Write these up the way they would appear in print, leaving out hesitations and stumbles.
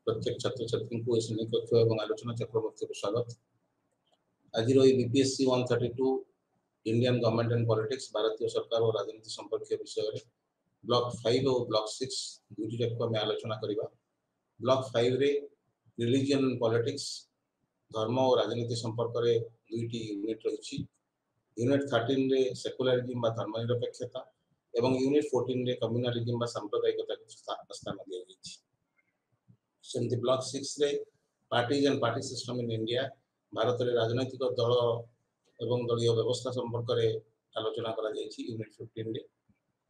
प्रत्येक छात्र छात्री को श्रेणी कक्ष और आलोचना चक्र में स्वागत। आज BPSC 132 Indian government and politics भारतीय सरकार और राजनीति संपर्क विषय में ब्लॉक 5 और ब्लॉक 6 दुईटी जाक आम आलोचना करवा। ब्लॉक 5 रे रिलीजन एंड पॉलिटिक्स धर्म और राजनीति संपर्क में दुईटी यूनिट रही। यूनिट 13 रे सेकुलरिज्म बा धर्मनिरपेक्षता एवं यूनिट 14 रे कम्युनालिज्म बा सांप्रदायिकता स्थान दिया गई। सेमती ब्लॉक 6 रे parties and party system in India Bharat रे राजनैतिक दल एवं दलीय व्यवस्था संपर्क में आलोचना करा जायछि यूनिट 15 रे।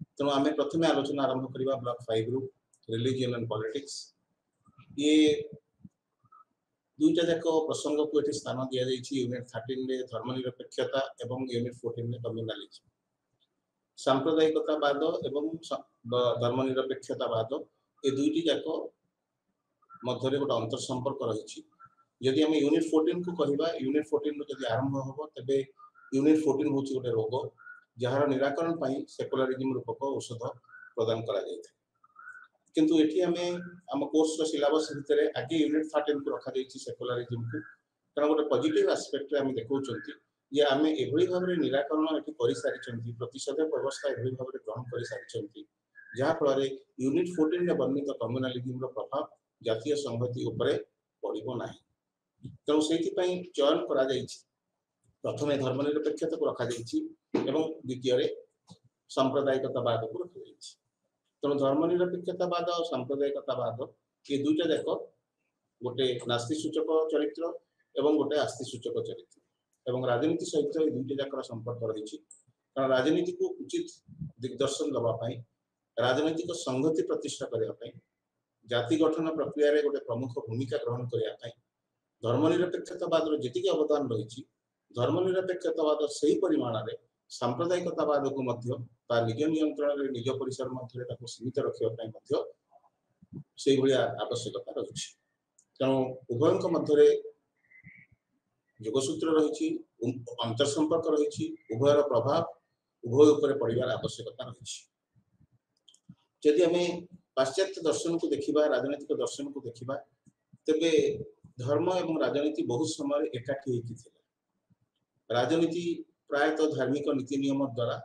तेणु आम प्रथम आलोचना आरंभ करवा ब्लॉक 5 रु रिलीजन एंड पॉलिटिक्स। ये दुईटा जाक प्रसंग को ये स्थान दि जायछि। यूनिट 13 रे धर्मनिरपेक्षता एवं यूनिट 14 रे कम्युनालिज्म। सांप्रदायिकतावाद एवं धर्मनिरपेक्षतावाद ये दुईटी जाक मध्य गोटे अंतर संपर्क रही। जदि आम यूनिट 14 को कहवा यूनिट 14 जब आरंभ हम तेरे यूनिट 14 हूँ गोटे रोग जार निराकरण सेकुलरिज्म रूपक औषध प्रदान करा जायते। किंतु एठी आम कोर्स सिलेबस भितर आगे यूनिट 13 को रखा जायछि सेकुलरिज्म को, कारण गोटे पॉजिटिव एस्पेक्ट रे आम देखौछंती ये आम एभली भाव में निराकरण एठी करि सारिछंती, प्रतिषेधक व्यवस्था एभली भाव में ग्रहण करि सारिछंती, जहा फल यूनिट 14 रे वर्णित कम्युनालिज्म रो प्रभाव जातीय संहति उपरे पड़िबो नाही। तेणु से चयन करा जायछि। प्रथमे धर्मनिरपेक्षता को रखा जायछि एवं द्वितीय सांप्रदायिकतावाद को रखा जायछि। तेणु धर्मनिरपेक्षतावाद और सांप्रदायिकतावाद ये दुईटा जाक गोटे नास्ति सूचक चरित्र एवं गोटे आस्ति सूचक चरित्र एवं राजनीति सहित ये दुईटा जाकर संपर्क रही। कारण राजनीति को उचित दिग्दर्शन दवाई, राजनैतिक संहति प्रतिष्ठा करने, जाति गठन प्रक्रिया रे गोटे प्रमुख भूमिका ग्रहण करने धर्मनिरपेक्षतावाद जी अवदान रही। धर्मनिरपेक्षतावाद से ही परिमाण में सांप्रदायिकतावाद को निज नियंत्रण में निज परिसर मध्य सीमित रखा से आवश्यकता रही। तेणु उभयों मध्य जोगसूत्र रही, अंतर संपर्क रही, उभयर प्रभाव उभय उपर पड़ार आवश्यकता रही। जदि आम पाश्चात्य दर्शन को देखा, राजनैतिक दर्शन को देखा, तेबे धर्म एवं राजनीति बहुत समय एकाठी होता। राजनीति प्रायतः धार्मिक नीति नियम द्वारा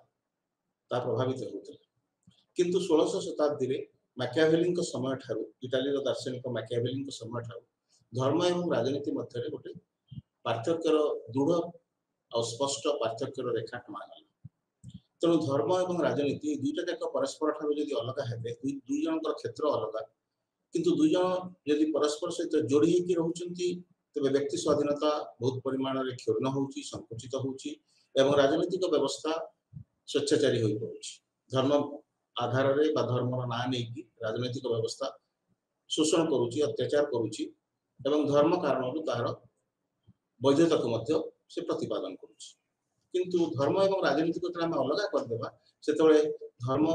प्रभावित होता। किंतु 16 शताब्दी में मैकियावेली समय ठारू, इटाली दार्शनिक मैकियावेली समय ठारू धर्म एवं राजनीति मध्य गोटे पार्थक्यर दृढ़ और स्पष्ट पार्थक्यर रेखा टमागला। तेणु धर्म एवं राजनीति दुईटा जाक परस्पर ठारू जदि अलग हेबे, दुई जनकर क्षेत्र अलग, किंतु दुई जन जदि परस्पर सहित जोड़ी होकर रोचंती तेबे व्यक्ति स्वाधीनता बहुत परिमाण में क्षुण्ण होउची, संकुचित होउची एवं राजनीतिक व्यवस्था स्वेच्छाचारी होई पड़ुची। धर्म आधार रे बा धर्मर ना नहीं राजनीतिक व्यवस्था शोषण करुची, अत्याचार करुची एवं धर्म कारण तार वैधता को से प्रतिपादन करुची। किंतु धर्म एवं राजनीति को आम अलग करदेवा से धर्म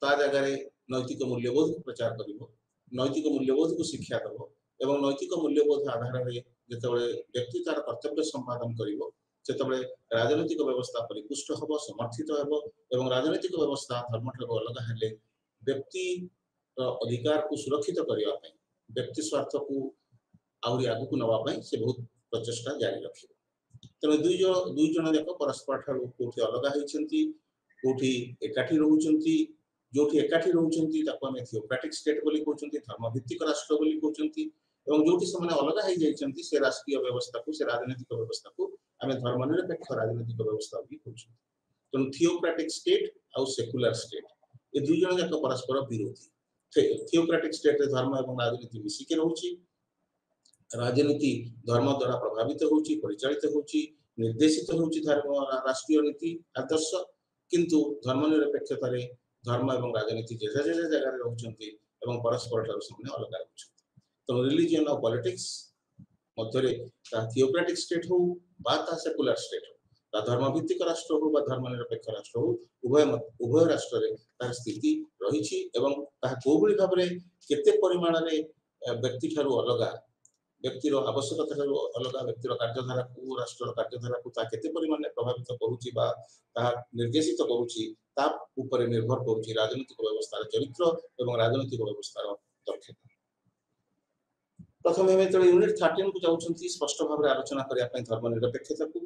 ता जगह नैतिक मूल्यबोध को प्रचार कर, नैतिक मूल्यबोध को शिक्षा देव एवं नैतिक मूल्यबोध आधार में जिते व्यक्ति तार कर्तव्य संपादन कर राजनीतिक व्यवस्था परिपुष्ट हम, समर्थित हो एवं राजनीतिक व्यवस्था धर्म ठार अलग हेले व्यक्ति अधिकार को सुरक्षित करने, व्यक्ति स्वार्थ को आहरी आगू नापी से बहुत प्रचेषा जारी रखे। तेणु दुई जन जाक परस्पर ठारू कोठी अलग होती, कोठी एकाठी रोचंती, जोठी एकाठी रोचंती ताको आमे थियोक्रेटिक स्टेट बोली कहउचंती, धर्मभित्तिक राष्ट्र बोली कहउचंती एवं जोठी से माने अलग हो जाइचंती से राष्ट्रीय व्यवस्था को, से राजनीतिक व्यवस्था को आमे धर्मनिरपेक्ष राजनीतिक व्यवस्था भी कहउचंती। तेणु थियोक्रेटिक स्टेट और सेकुलर स्टेट ये दुई जन जाक परस्पर विरोधी। थियोक्रेटिक स्टेट रे धर्म एवं राजनीति मिसिके रहउची, राजनीति धर्म द्वारा प्रभावित होउची, परिचालित होउची, निर्देशित होउची धर्म राष्ट्रीय नीति आदर्श, किंतु धर्मनिरपेक्षता रे धर्म एवं राजनीति जे जगह रहउचंती एवं परस्पर ठारू सामने अलग रहउचंती। तो रिलीजन और पॉलिटिक्स मध्य थियोक्रेटिक स्टेट हो बा सेकुलर स्टेट हो, धर्मभित्तिक राष्ट्र हो बा धर्मनिरपेक्ष राष्ट्र हो, उभय राष्ट्र रे तार स्थिति रही एवं ताहा कोबली भाबरे केते परिमाण रे व्यक्ति ठारू अलग व्यक्तिर आवश्यकता अलग व्यक्तिर कार्यधारा को राष्ट्र कार्यधारा को केते परिमाण प्रभावित करूची बा ता निर्देशित करूची ता ऊपर निर्भर करूची राजनीतिक व्यवस्था चरित्र एवं राजनीतिक व्यवस्था दक्षता। प्रथम हम तो यूनिट 13 को जाउछंती स्पष्ट भाव में आलोचना करिया पई धर्मनिरपेक्षता को।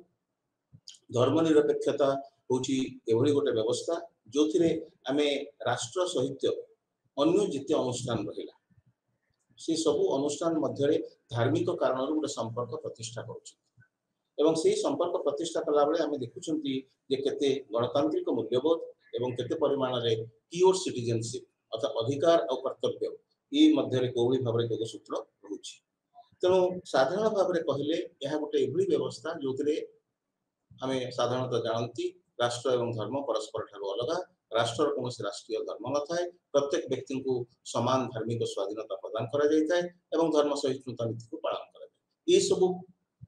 धर्मनिरपेक्षता होची एभली गोटे व्यवस्था जोथिरे आमे राष्ट्र सहित अन्य जिते अनुष्ठान रहिला से सब अनुष्ठान मध्य धार्मिक कारण गोटे संपर्क प्रतिष्ठा करुछन एवं से संपर्क प्रतिष्ठा कला बेले आमे देखुछंती जे केते गणतांत्रिक मूल्यबोध एवं केते परिमाण रे प्योर सिटीजनशिप अर्थात अधिकार और कर्तव्य ये मध्य कोवली भाव योगसूत्र रहुछि। तेणु साधारण भाव में कहले यह गोटे एभली व्यवस्था जोथिरे आमे साधारणतः जानती राष्ट्र एवं धर्म परस्पर ठारू अलग राष्ट्र कौन राष्ट्रीय धर्म न थाए प्रत्येक व्यक्ति को समान धार्मिक स्वाधीनता प्रदान करा जाए एवं धर्म सहिष्णुता नीति को पालन करा जाए। ये सब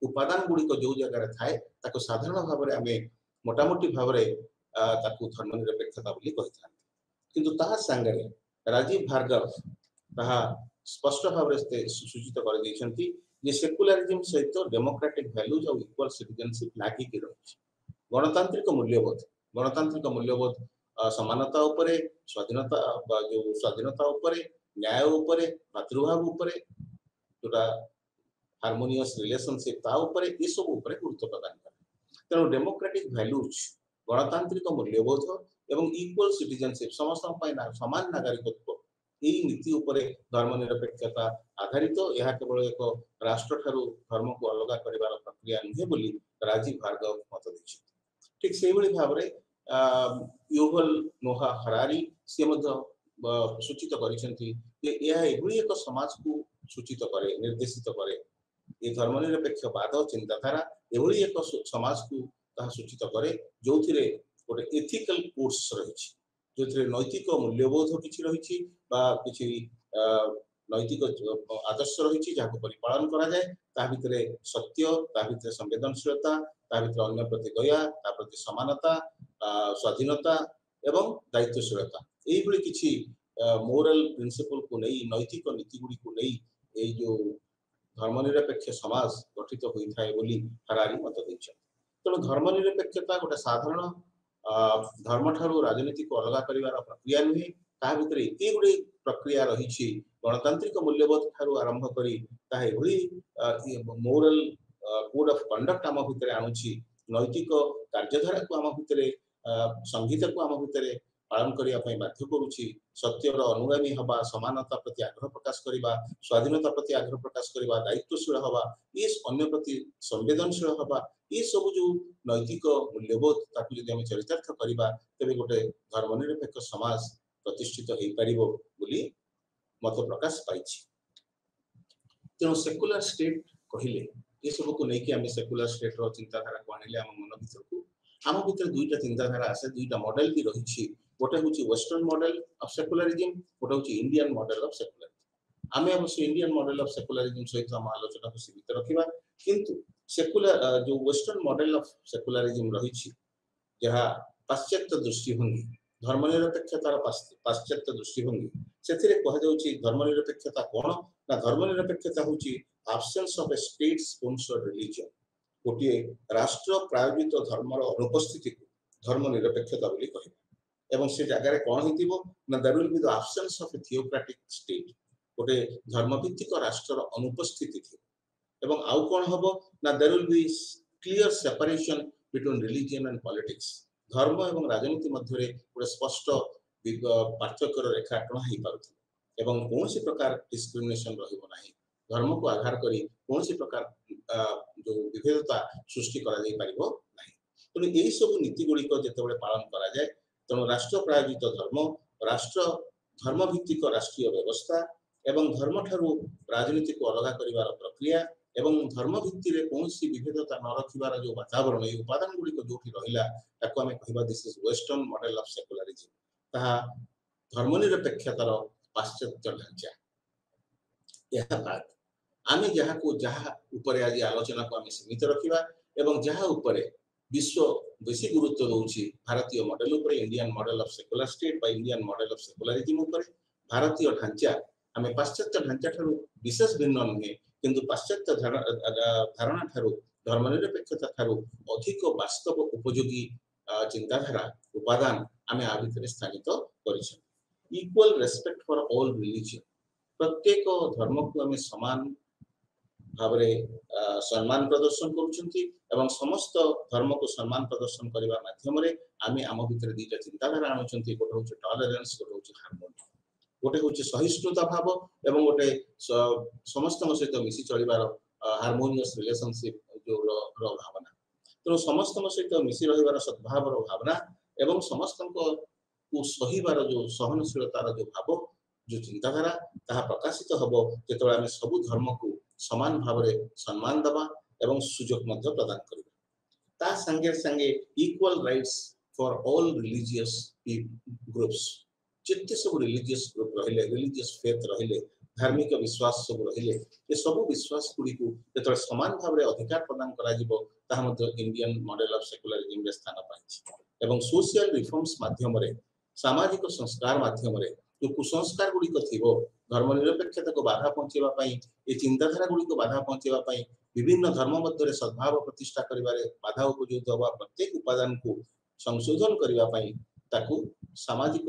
उपादान गुड़िक जो जगह थाए ताको साधारण भाव में आमे मोटामोटी भाव में ताको धर्मनिरपेक्षता बोली कहि थांती किंतु ताहा संगरे राजीव भार्गव ताहा स्पष्ट भाव में सूचित कर दैछंती जे सेकुलरिज्म सहित डेमोक्रेटिक वैल्यूज और इक्वल सिटीजनशिप लागी की रही गणतांत्रिक मूल्यबोध समानता उपरे स्वाधीनता जो स्वाधीनता उपरे न्याय उपरे मातृभाव उपरे जोटा हार्मोनियस रिलेशनशिप ता उपरे ये सब उपरे गुरुत्व प्रदान करे। तेणु डेमोक्रेटिक वैल्यूज गणतांत्रिक मूल्यबोध एवं इक्वल सिटीजनशिप समस्त समान नागरिकत्व यही नीति उपरे धर्मनिरपेक्षता आधारित यह केवल एक राष्ट्र ठारू धर्म को अलग करिवार प्रक्रिया नुहे बोली राजीव भार्गव मत दैछथि। ठीक से भली भाव रे युवल नोहा हरारी से सूचित करिसेंती जे यह एभली एक समाज को सूचित करे निर्देशित करे ये धर्मनिरपेक्षवाद चिंताधारा एभली एक समाज को ताहा सूचित करे जोथिरे गोटे एथिकल कोर्स रही जो नैतिक मूल्यबोध किसी रही किसी नैतिक आदर्श रही जहाँ परिपालन करा जाए भितर सत्य भितर संवेदनशीलता भितर अन्य प्रति दया प्रति समानता स्वाधीनता एवं दायित्वशीलता यही किसी मोरल प्रिंसिपल को नहीं नैतिक नीति गुड़ी को नहीं ये जो धर्मनिरपेक्ष समाज गठित होता है बोली हरारी मत देछन। तेणु धर्मनिरपेक्षता गोटे साधारण धर्म ठारू राजनीति को अलग करिवार प्रक्रिया नुहे ता भितर एते गुडी प्रक्रिया रही गणतांत्रिक मूल्यबोध ठारू आरंभ करी ता एभली मोरल कोड ऑफ कंडक्ट आम भितर आणुछि नैतिक कार्यधारा को आम भितर संहिता को आम भितर पालन करिया पई बाध्य करूछि सत्यर अनुगामी हवा समानता प्रति आग्रह प्रकाश करिबा स्वाधीनता प्रति आग्रह प्रकाश करिबा दायित्वशील हवा ये अन्य प्रति संवेदनशील हवा ये सब जो नैतिक मूल्यबोध ताकू यदि आम चरितार्थ करिबा तेबे गोटे धर्मनिरपेक्ष समाज प्रतिष्ठित हो पारिबो बोली मत प्रकाश पाइछि। तेणु सेकुलर स्टेट कहिले ये सब को लेकिन आम सेकुलर स्टेट रो चिंताधारा को आनिले आम मन भीतर को आम भीतर दुईटा चिंताधारा आसे दुईटा मॉडल भी रही गोटे हूँ वेस्टर्न मॉडल ऑफ सेकुलरिज्म गोटे हूँ इंडियन मॉडल ऑफ सेकुलरिज्म आम अवश्य इंडियन मॉडल ऑफ सेकुलरिज्म सहित आम आलोचना को सीमित रखा किंतु सेकुलर जो वेस्टर्न मॉडल ऑफ सेकुलरिज्म रही जहाँ पाश्चात्य दृष्टिभंगी धर्मनिरपेक्षतार पाश्चात्य दृष्टिभंगी से कहुच्छी धर्मनिरपेक्षता कौन ना धर्मनिरपेक्षता हूँ absence of a state sponsored religion गोटे राष्ट्र प्रायोजित धर्मर अनुपस्थिति को धर्मनिरपेक्षता बोली कहबा एवं से जगह कौन होतिबो ना there will be the absence of a theocratic state गोटे धर्मभित्तिक राष्ट्र अनुपस्थिति थी एवं आउ कौन हबो ना there will be clear separation between religion and politics धर्म एवं राजनीति मध्य गोटे स्पष्ट पार्थक्यर रेखाटन हो पारुथि एवं कौन सी प्रकार डिस्क्रिमिनेशन रहिबो नाही धर्म को आधार करी कौन सी प्रकार जो विभेदता सृष्टि करा जाई पारिबो नाही। तेणु यही सब नीति गुड़िक जिते पालन करा जाए तेणु राष्ट्र प्रायोजित धर्म राष्ट्र धर्म भित्तिक राष्ट्रीय व्यवस्था एवं धर्म ठारू राजनीति को अलग करिवार प्रक्रिया एवं धर्म भित्ति रे कौन सी विभेदता न रखिबार जो वातावरण ये उपादान गुड़िक जोठी रहिला ताको आमे कहिबा this is western model of secularism ताहा धर्मनिरपेक्षतार पाश्चात्य ढांचा यह बात आमे जहाँ को जहाँ ऊपर आज आलोचना को आमे सीमित रखिबा एवं जहाँ ऊपर विश्व बेसी गुरुत्व दउछि भारतीय मॉडल ऊपर Indian model of secular state बा इंडियन मॉडल ऑफ सेकुलरिज्म ऊपर भारतीय ढांचा आमे पाश्चात्य ढांचा ठारू विशेष भिन्न नुहे किंतु पाश्चात्य धारणा ठारू धर्मनिरपेक्षता ठारू अधिक वास्तव उपयोगी चिंताधारा उपादान आमे आ भितर स्थापित करिछ। Equal respect for all religion, प्रत्येक धर्म को आमे समान भावरे सम्मान प्रदर्शन करुछंती एवं समस्त धर्म को सम्मान प्रदर्शन करबा माध्यम रे आमे आम भितर दीटा चिंताधारा आनुछंती। गोटे होचे टॉलरेंस, गोटे होचे हार्मोनी, गोटे होचे सहिष्णुता भाव एवं गोटे समस्त सहित मिसी चलिबार हार्मोनियस रिलेशनशिप जो रो भावना। तो समस्त सहित मिसी रहिबार सद्भाव रो भावना एवं समस्त को सहीबार जो सहनशीलतार जो भाव जो चिंताधारा ताहा प्रकाशित हबो जेतबे आमे सब धर्म को समान भाव रे सम्मान दबा एवं सुजोग मध्य प्रदान करिबा। ता संगे संगे equal rights for all religious groups, जितने सब रिलीजियस ग्रुप रहिले, रिलीजियस फेथ रहिले, धार्मिक विश्वास सब रहिले, ये सब विश्वास गुडी को जेतबे समान भाव रे अधिकार प्रदान करा जिवो ताहा मध्य इंडियन मॉडल ऑफ सेक्युलरिज्म रे स्थान पाइछि। एवं सोशल रिफॉर्म्स माध्यम रे, सामाजिक संस्कार माध्यम रे जो कुसंस्कार गुडी को थिबो धर्मनिरपेक्षता को बाधा पहुंचेबा पई, ए चिंताधारा गुडी को बाधा पहुंचेबा पई, विभिन्न धर्म मध्य सद्भाव प्रतिष्ठा करिबारे बाधा उपयोग होबा प्रत्येक उपादान को संशोधन करिबा पई ताकू सामाजिक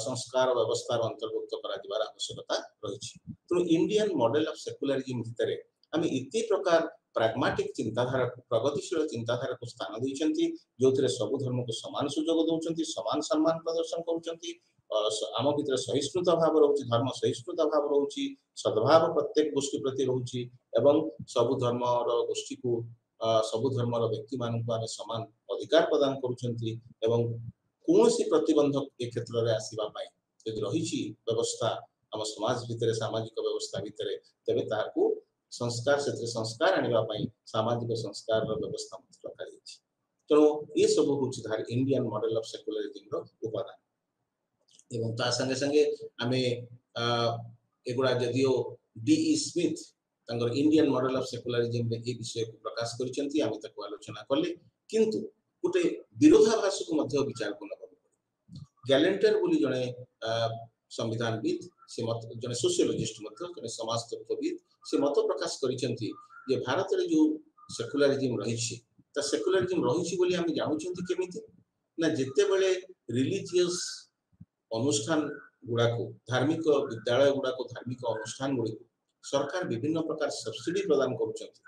संस्कार व्यवस्था अंतर्भुक्त करा दिबार आवश्यकता रहिछि। तो इंडियन मॉडल ऑफ सेक्युलरिज्म भितरे आमे इति प्रकार प्राग्मेटिक चिंताधारा को, प्रगतिशील चिंताधारा को स्थान दैछंती, जोथिरे सब धर्म को समान सुजोग दउछंती, समान सम्मान प्रदर्शन करूछंती। आम भितर सहिष्णुता भाव रोची, धर्म सहिष्णुता भाव रोची, सद्भाव प्रत्येक गोष्ठी प्रति रोची एवं सब धर्म गोष्ठी को सब धर्म व्यक्ति मान को आमे समान अधिकार प्रदान करूछंती एवं कोनोसी प्रतिबंधक ए क्षेत्र रे आसीबा पाई यदि रहिछि व्यवस्था आम समाज भितर, सामाजिक व्यवस्था भितर, तबे ताको संस्कार से संस्कार आनिबा पाई सामाजिक संस्कार व्यवस्था मत रखा जायछि। तो ये सब होछि धार इंडियन मॉडल ऑफ सेक्युलरिज्म रो उपादान। एवं ता संगे संगे आमे एगुडा जदियो डी.ई. स्मिथ तंगर इंडियन मॉडल ऑफ सेक्युलरिज्म रे ए विषय को प्रकाश करिसेंती, आमे ताको आलोचना करले, किंतु गोटे विरोधाभास को मध्य विचार को नबो। गैलेंटर बोली जने संविधानविद, से मत जने सोशियोलॉजिस्ट मध्य जने समाजतत्वविद, से मत प्रकाश करिसेंती जे भारत रे जो सेक्युलरिज्म रहिछि ता सेक्युलरिज्म रहिछि बोली आमे जानुछंती केमिति ना, जेते बेले रिलीजियस अनुष्ठान गुड़ा को, धार्मिक विद्यालय गुड़ा को, धार्मिक अनुष्ठान गुड़ी को सरकार विभिन्न प्रकार सब्सिडी प्रदान करुछंती,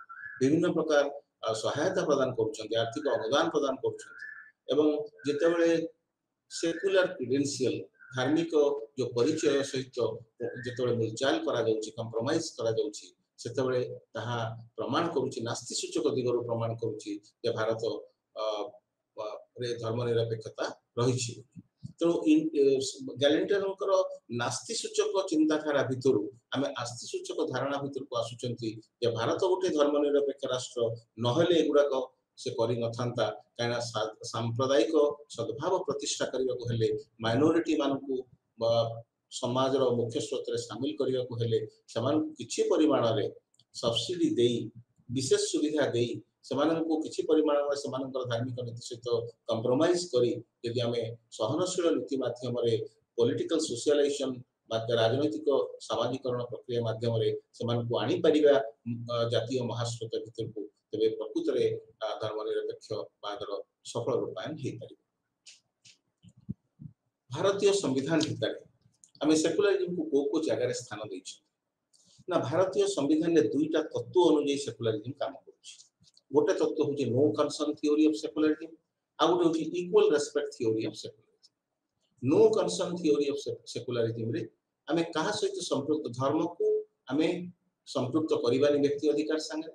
विभिन्न प्रकार सहायता प्रदान करुछंती, आर्थिक अनुदान प्रदान करुछंती एवं जेतेबेले सेक्युलर क्रेडेंशियल धार्मिक जो परिचय सहित जेतेबेले मुलचाल करा जाउछि, कंप्रोमाइज करा जाउछि, सेतेबेले ताहा प्रमाण करुछि, नास्ति सूचक दिगरु प्रमाण करुछि जे भारत रे धर्मनिरपेक्षता रहिछि। तो गैलेंटरकर नास्ति सूचक चिंताधारा भितर आमे आस्ति सूचक धारणा भितर को आसुचंती जे भारत गोटे धर्मनिरपेक्ष राष्ट्र नहले एगुडाक से करि नथांता, काना सांप्रदायिक सद्भाव प्रतिष्ठा करबा को हेले, माइनॉरिटी मानकू समाज रो मुख्य स्रोत रे शामिल करबा को हेले, समान किछि परिमाण रे सब्सिडी देई, विशेष सुविधा देई, सेमाननको किछि परिमाण रे सेमानकर धार्मिक नीति सहित कंप्रोमाइज करी यदि आमे सहनशील नीति माध्यम रे पॉलिटिकल सोशलाइजेशन माध्य राजनैतिक सामाजिकरण प्रक्रिया माध्यम रे सेमाननको आनी परिबा जातीय महास्रोत भितर को, तबे प्रकृत रे धर्मनिरपेक्ष बादर सफल रूपायन हे परिबा। भारतीय संविधान भितर आमे सेक्युलरिज्म को को जगह रे स्थान दैछि ना, भारतीय संविधान रे दुईटा तत्व अनुसार सेक्युलरिज्म काम करछि। गोटे तत्व होची no concern theory of secularism, आ गोटे होची equal respect theory of secularism. No concern theory of secularism रे आमे कहा सहित संपृक्त धर्म को आमे संपृक्त करिबानी व्यक्ति अधिकार संगे,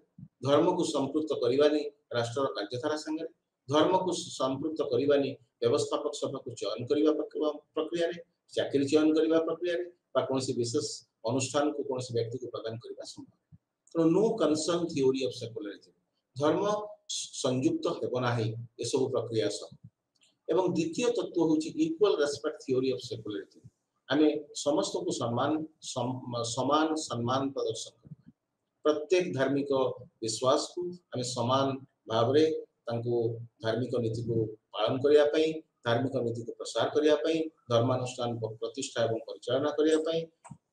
धर्म को संपृक्त करिबानी राष्ट्र कार्यधारा संगे, धर्म को संपृक्त करिबानी व्यवस्थापक सभा को चयन करिबा प्रक्रिया रे, चाकरी चयन करिबा प्रक्रिया रे, बा कोनसी विशेष अनुष्ठान को कोनसी व्यक्ति को प्रदान करिबा संभव। तो no concern theory of secularism, धर्म संयुक्त हेब नाही ए सब प्रक्रिया सब। एवं द्वितीय तत्व होची equal respect theory of secularism, आमे समस्त को समान सम्मान प्रदर्शन करबा, प्रत्येक धार्मिक विश्वास को आमे समान भाव रे तांको धार्मिक नीति को पालन करिया पई, धार्मिक नीति को प्रसार करिया पई, धर्मानुष्ठान को प्रतिष्ठा एवं परिचालना करिया पई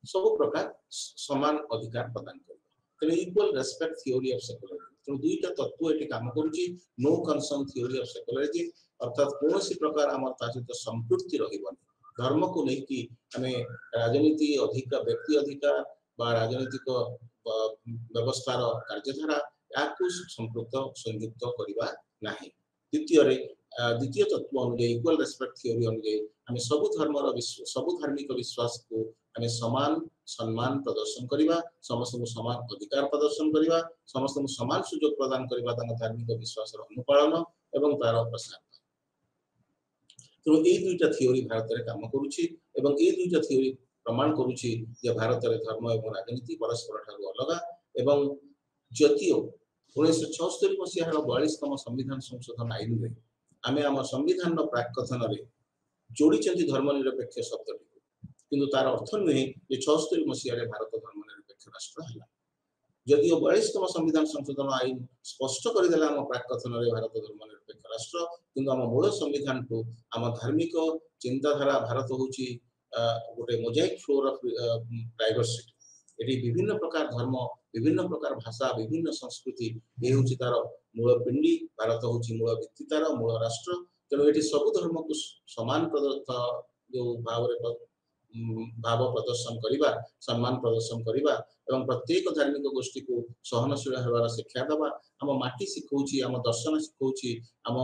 सब प्रकार समान अधिकार प्रदान करबा। ତେଣୁ equal respect theory of secularism तेणु दुईटा तत्व एटी काम करूची no concern theory of secularism अर्थात कोनोसी प्रकार हमर ता सहित संपृक्ति रहिबनी धर्म को नहीं कि हमें राजनीति अधिकार व्यक्ति अधिकार बा राजनीतिक व्यवस्थार कार्यधारा याकू संपृक्त संयुक्त करबा नाही द्वितीय तत्व अनुଯାयी इक्वल रेस्पेक्ट थियोरी अनुଯାयी हमें सब धर्मर सब धार्मिक विश्वास को हमें समान सम्मान प्रदर्शन करबा समस्त को समान अधिकार प्रदर्शन करबा समस्त को समान सुयोग प्रदान करबा तांग धार्मिक विश्वास रो अनुपालन एवं तार प्रसार तो ए दुईटा थियोरी भारत रे काम करूची एवं ए दुईटा थियोरी प्रमाण करूची जे भारत रे धर्म एवं राजनीति परस्पर ठारू अलगा एवं जतियो 1976 मसीहार 42तम संविधान संशोधन आईन रे आमे आम संविधान प्राक कथन रे जोड़ी चंती धर्मनिरपेक्ष शब्दटी किंतु तार अर्थ नुहे जे 76 मसीहारे भारत धर्मनिरपेक्ष राष्ट्र हला जदियो 42तम संविधान संशोधन आईन स्पष्ट करदेला आम प्राक कथन रे भारत धर्मनिरपेक्ष राष्ट्र किंतु आम मूल संविधान को आम धार्मिक चिंताधारा भारत होची गोटे Mosaic floor of diversity eighty विभिन्न प्रकार धर्म विभिन्न प्रकार भाषा विभिन्न संस्कृति ए होची तार मूल पिंडी भारत होची मूल भित्ति तार मूल राष्ट्र तेणु एटी सब धर्म को समान जो भाव प्रदर्शन करिबा सम्मान प्रदर्शन करिबा एवं प्रत्येक धार्मिक गोष्ठी को सहनशील हेबार शिक्षा दबा हम माटी सिखौची हम दर्शन सिखौची हम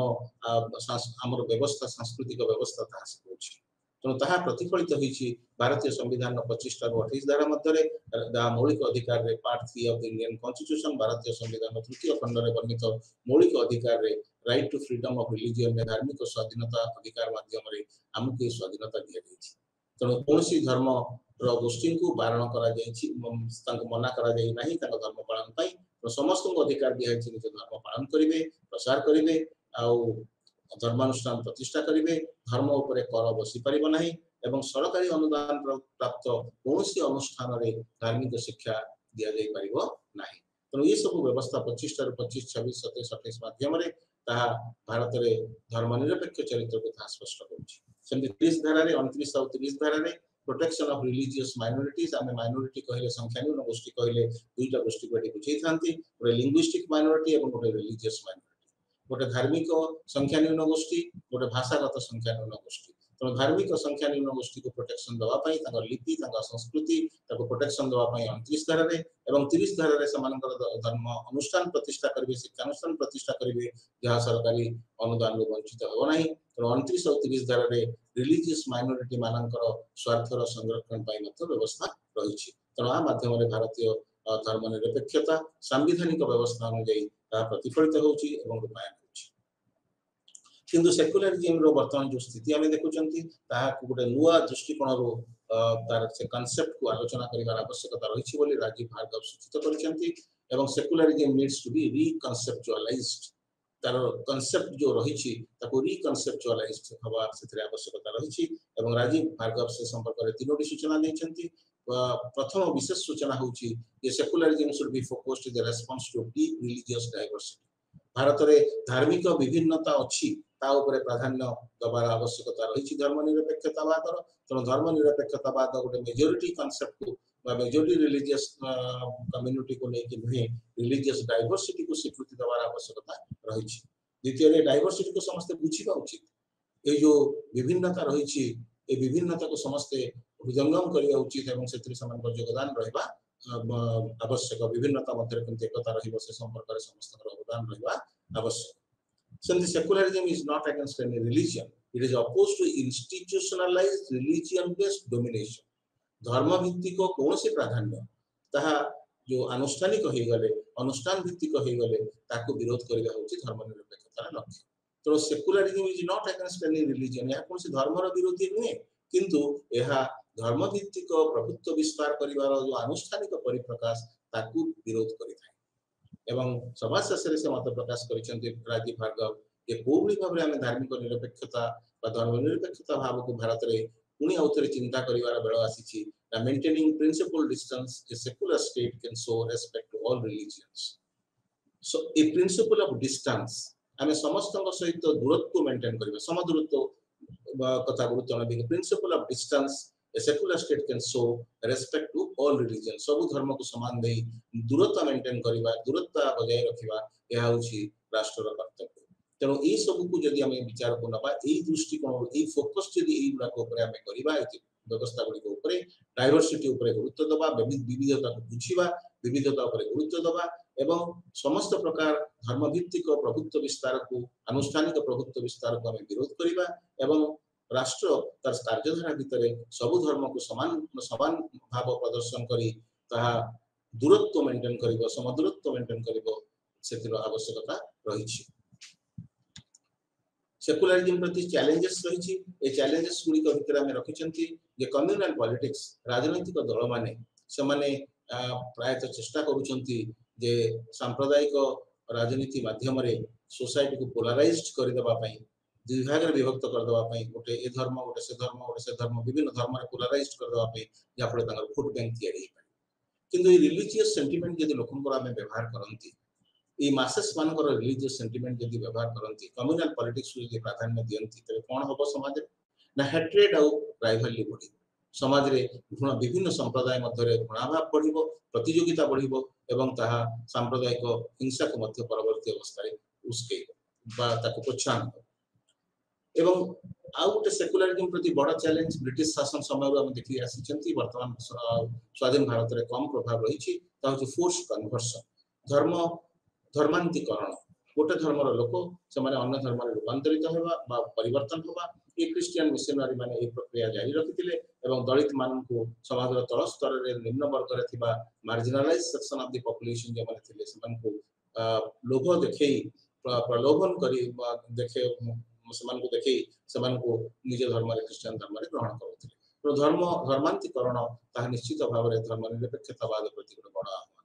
हमर व्यवस्था सांस्कृतिक व्यवस्था ता सिखौची तेणु ताहा प्रतिफलित होईची भारतीय संविधान 25 टा 28 धारा मध्य मौलिक अधिकार रे part 3 of the Indian constitution भारतीय संविधान तृतीय खंड रे वर्णित मौलिक अधिकार रे right to freedom of religion में धार्मिक स्वाधीनता अधिकार माध्यम रे हमके स्वाधीनता दिया जायछि तेणु कोनसी धर्म रो गोष्ठी को बारण करा जायछि तांको मना करा जाय नाही तांको धर्म पालन पई तो समस्त को अधिकार दिया जायछि निज धर्म पालन करिवे प्रसार करिवे आ धर्मानुष्ठान प्रतिष्ठा करिवे धर्म ऊपर कर बसी परिबो नाही एवं सरकारी अनुदान प्राप्त कोनसी अनुष्ठान रे धार्मिक शिक्षा दिया जाय परिबो नाही तो ये सब व्यवस्था 25 टा 25 26 27 28 माध्यम रे ता भारत रे धर्मनिरपेक्ष चरित्र को स्पष्ट करूची सेमि 30 धारा रे 29 और 30 धारा रे प्रोटेक्शन ऑफ रिलीजियस माइनॉरिटीज आमे माइनॉरिटी कहले संख्यालघु गोष्ठी कहले दुईटा गोष्ठी को बुझै थांती गोटे लिंग्विस्टिक माइनॉरिटी एवं गोटे रिलीजियस माइनॉरिटी गोटे धार्मिक संख्यालघु गोष्ठी गोटे भाषागत संख्यालघु गोष्ठी तो धार्मिक संख्यालघु गोष्ठी को प्रोटेक्शन दवा पई तांका लिपि तांका संस्कृति ताको प्रोटेक्शन दवा पई 29 धारा रे एवं 30 धारा रे समानकर धर्म अनुष्ठान प्रतिष्ठा करबे शिक्षानुष्ठान प्रतिष्ठा करबे जहां सरकारी अनुदान रो वंचित हो नाही तो 29 और 30 धारा रे रिलीजियस माइनॉरिटी मानकर स्वार्थर संरक्षण पई मत व्यवस्था रहिछि तो आ माध्यम रे भारतीय धर्मनिरपेक्षता संवैधानिक व्यवस्था अनुଯାयी ता प्रतिफलित होछि एवं रूपायन किंतु सेक्युलरिज्म रो वर्तमान जो स्थिति हमें देखुचंती ताहा गोटे नुआ दृष्टिकोण रो तार से कांसेप्ट को आलोचना करिवार आवश्यकता रहिछि बोली राजीव भार्गव सूचित करिसंती एवं सेक्युलरिज्म नीड्स टू बी रिकन्सेप्चुअलाइज्ड तार कांसेप्ट जो रहिछि ताको रिकन्सेप्चुअलाइज्ड हवा सेतरे आवश्यकता रहिछि एवं राजीव भार्गव से संपर्क रे तीनोटी सूचना दैछंती प्रथम विशेष सूचना होछि जे secularism should be focused in the response to deep religious diversity Bharat रे धार्मिक विभिन्नता अछि ता ऊपर प्राधान्य दबार आवश्यकता रही धर्मनिरपेक्षतावाद तेणु धर्मनिरपेक्षतावाद गोटे मेजोरिटी कांसेप्ट को मेजोरिटी रिलीजियस कम्युनिटी को लेकिन नुहे रिलीजियस डाइवर्सिटी को स्वीकृति दबार आवश्यकता रही द्वितीय डाइवर्सिटी को समस्त बुझा उचित ये जो विभिन्नता रही विभिन्नता को समस्ते हृदयंगम करने उचित एवं योगदान रहा आवश्यक विभिन्नता मध्य केमती एकता रहिबो से संपर्क रे समस्त योगदान रहिबा आवश्यक since secularism is not against any religion it is opposed to institutionalized religion based domination धर्म भित्तिक कौन से प्राधान्य ताहा जो आनुष्ठानिक हो गले अनुष्ठान भित्तिक हो गले ताको विरोध करबा होची धर्मनिरपेक्षतार लक्ष्य तो secularism is not against any religion या कौन से धर्मर विरोधी नुहे किंतु एहा धर्म भित्तिक प्रभुत्व विस्तार करिवार जो आनुष्ठानिक परिप्रकाश ताकू विरोध करिथाय एवं सभा शेषे से मत प्रकाश करिसंती राजीव भार्गव के कोबली भाबरे हमें धार्मिक निरपेक्षता बा धर्मनिरपेक्षता भाव को भारत रे पुणी आउथरे चिंता करिवार बेଳ आसीछि the maintaining principle distance a secular state can show respect to all religions so a principle of distance हमें समस्तक सहित दूरत्व मेंटेन करबा समदूरत्व कथा गुरुत्व नदी principal of distance A secular state can show respect to all religion. सब धर्म को समान दे दूरता मेंटेन करिबा दूरता बजाय रखिबा यह होची राष्ट्र कर्तव्य। तेणु ये सब को जदि आम विचार को नबा यही दृष्टिकोण यही फोकस जदि यही गुड़ाक करवा व्यवस्था गुड़िक डायवर्सिटी गुरुत्व दबा विविधता को बुझा विविधता गुरुत्व दबा एवं समस्त प्रकार धर्मभित्तिक प्रभुत्व विस्तार को अनुष्ठानिक प्रभुत्व विस्तार को आम विरोध करवा एवं राष्ट्र तार कार्यधारा भितर सबु धर्म को समान समान भाव प्रदर्शन करी ताहा दूरत्व मेंटेन करिवो समदूरत्व मेंटेन करिवो सेतिर आवश्यकता रही। सेकुलरिज्म प्रति चैलेंजेस रही ए चैलेंजेस गुड़ी भितर आम रखिंट जे कम्युनल पॉलिटिक्स राजनैतिक दल माने से माने प्रायतः चेष्टा करुछंती जे सांप्रदायिक राजनीति माध्यम रे सोसाइटी को पोलराइज्ड कर देबा पई दुई भाग रे विभक्त कर देबा पई गोटे ए धर्म गोटे से धर्म विभिन्न धर्म रे पोलराइज्ड कर देबा पई या फळे तांगर वोट बैंक तयारी पारे किंतु ए रिलीजियस सेंटिमेंट यदि लोकन आम व्यवहार करंती ये मासेस मानकर रिलीजियस सेंटिमेंट यदि व्यवहार करंती कम्युनल पॉलिटिक्स को यदि प्राधान्य दियंती तबे कोन होबो समाज ना हेट्रेड आउ राइवलरी बढ़ी समाज रे विभिन्न संप्रदाय मध्य रे घृणाभाव बढ़िबो प्रतियोगिता बढ़िबो एवं ताहा सांप्रदायिक हिंसा को मध्य परवर्ती अवस्था रे उसके बा ताको प्रोत्साहन एवं आउ गोटे सेकुलरिज्म प्रति बड़ चैलेंज ब्रिटिश शासन समय हम देखि आसी वर्तमान स्वाधीन भारत रे कम प्रभाव रही ता होची फोर्स कन्वर्सन धर्म धर्मांतरीकरण गोटे धर्मर लोक से अन्य धर्म रूपांतरित होगा परिवर्तन होगा ये क्रिश्चियन मिशनरी माने ये प्रक्रिया जारी रखिथिले एवं दलित मान को समाज तल स्तर रे निम्न वर्ग रे थिबा marginalise section of the population जे माने थिले समान को लोभ देखै प्रलोभन करी देखे समान को देखै समान को निज धर्म रे क्रिश्चियन धर्म रे ग्रहण करथिले तो धर्मांतरीकरण ता निश्चित भाव रे धर्म निरपेक्षतावाद प्रति बड़ आह्वान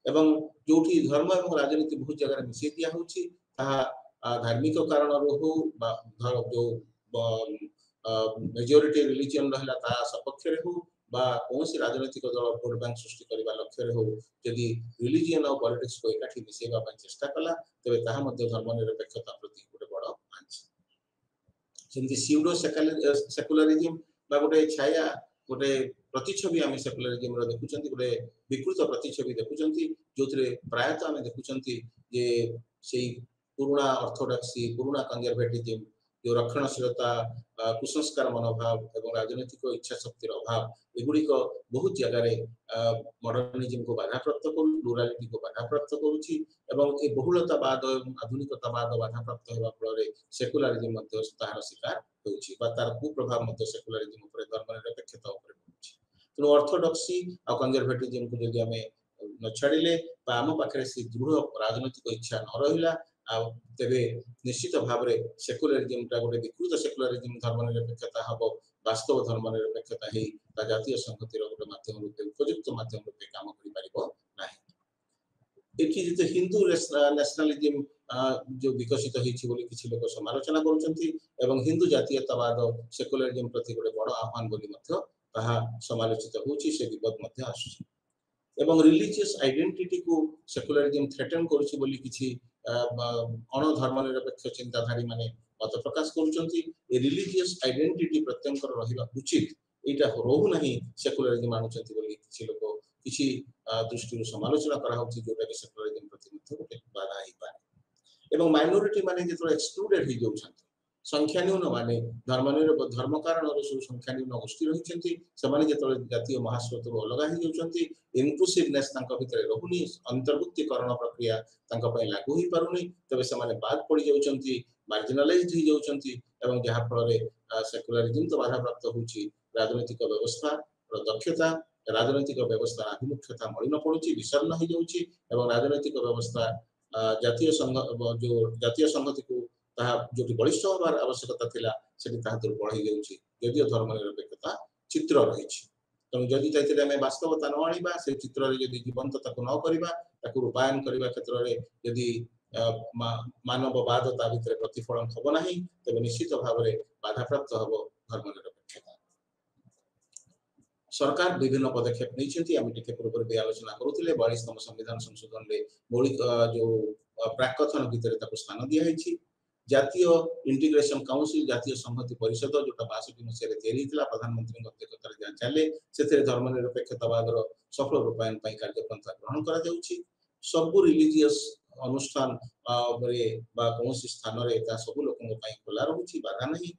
एवं जोठी धर्म एवं राजनीति बहुत जगह मिसे दिया होची धार्मिक कारण हो जो मेजॉरिटी रिलीजन रहला ता सपक्ष रे हो बा कोनसी राजनीतिक दल वोट बैंक सृष्टि करबा लक्ष्य रे हो यदि रिलीजन और पॉलिटिक्स को एकाठी मिसेबा पय चेष्टा कला तबे ताहा मध्य धर्म निरपेक्षता प्रति गोटे बड़ आंच जेंति स्यूडो सेकुलरिज्म बा गोटे छाया गोटे प्रतिछवि आम सेकुलरिज्म देखुं गोटे विकृत प्रतिछवि देखुं जो प्रायतः आम देखुं जे से पुराणा ऑर्थोडॉक्सी पुराणा कंजर्वेटिज्म जो रक्षणशीलता कुसंस्कार मनोभाव एवं राजनीतिक इच्छा शक्तिर अभाव एगुड़िक बहुत जगह मॉडर्निज्म को बाधाप्राप्त कर प्लुरालिटी को बाधाप्राप्त करुच्ची एवं ए बहुलतावाद एवं आधुनिकतावाद बाधाप्राप्त होगा फल सेकुलरिज्म तार शिकार होउछि बा तार कुप्रभाव सेकुलरिज्म उपर धर्मनिरपेक्षता उपर पड़ुछि। तेणु ऑर्थोडॉक्सी आ कंजर्वेटिज्म को जदि आमे न छाड़िले बा आम पाखरे से दृढ़ राजनीतिक इच्छा न रहिला तेरे निश्चित भाव में सेकुलरिज्म टा गोटे विकृत सेकुलरिज्म धर्मनिरपेक्षता हम वास्तव धर्मनिरपेक्षता ही जातीय संहतिर गोटे माध्यम रूपे उपयुक्त माध्यम रूपे काम कर हिंदू नेशनलिज्म जो विकसित होती किसी लोग समालोचना कर हिंदू जातीयतावाद सेकुलरिज्म प्रति गोटे बड़ आह्वान बोली समालोचित होची से विपद आसुची एवं रिलीजियस आइडेंटिटी को सेकुलरिज्म थ्रेटन करुछि बोली किछि अण धर्मनिरपेक्ष चिंताधारी माने मत प्रकाश करुछंती ए रिलीजियस आइडेंटिटी प्रत्यंकर रहिबा उचित एटा रहु नाही सेकुलरिज्म मानुछंती बोली किछि लोक किछि दृष्टि समालोचना करा होछि जोटा कि सेकुलरिज्म प्रति गोटे बाधा ही पारे एवं माइनॉरिटी माने जेतो एक्सक्लूडेड ही जाउछंती संख्या न्यून माने धर्म कारण संख्या न्यून गोष्ठी रही जातीय महास्रोत अलग हो इनक्लूसिवनेस भितर रहुनी अंतर्भुक्तिकरण प्रक्रिया लागू हो पारुनी तबे से बाद पड़ जाउछंती मार्जिनलाइज्ड हो जाउछंती एवं जहा फल सेकुलरिज्म तो बाधा प्राप्त होउची राजनीतिक व्यवस्था दक्षता राजनीतिक व्यवस्था आभिमुख्यता मलिन पड़ुची विषर्ण हो जाउची एवं राजनीतिक व्यवस्था जातीय संघ जो जातीय संहति को जो बलिष्ठ होवार आवश्यकता थिला सेठी दुर्बल हो जाउची यदि धर्मनिरपेक्षता चित्र रही तेणु जदि चाहते आम वास्तवता न आनिबा से चित्र रे यदि जीवंतता को न करिबा ताकू रूपायन करिबा क्षेत्र रे यदि मानववाद ता भितर प्रतिफलन हबो नाही तबे निश्चित भाव में बाधा प्राप्त हबो धर्मनिरपेक्षता। सरकार विभिन्न पदक्षेप नहीं आम टिके पूर्व भी आलोचना करुले 42तम संविधान संशोधन में मौलिक जो प्राकथन भितर स्थान दिया जातीय इंटीग्रेशन काउंसिल जातीय संहति परिषद जोटा 62 मसीह तैयारी प्रधानमंत्री अध्यक्षतार चले से धर्मनिरपेक्षतावाद सफल रूपायन कार्यपंथा ग्रहण कर सबू रिलीजियस अनुष्ठान कौन स्थान सब लोक खोला रही बाधा नहीं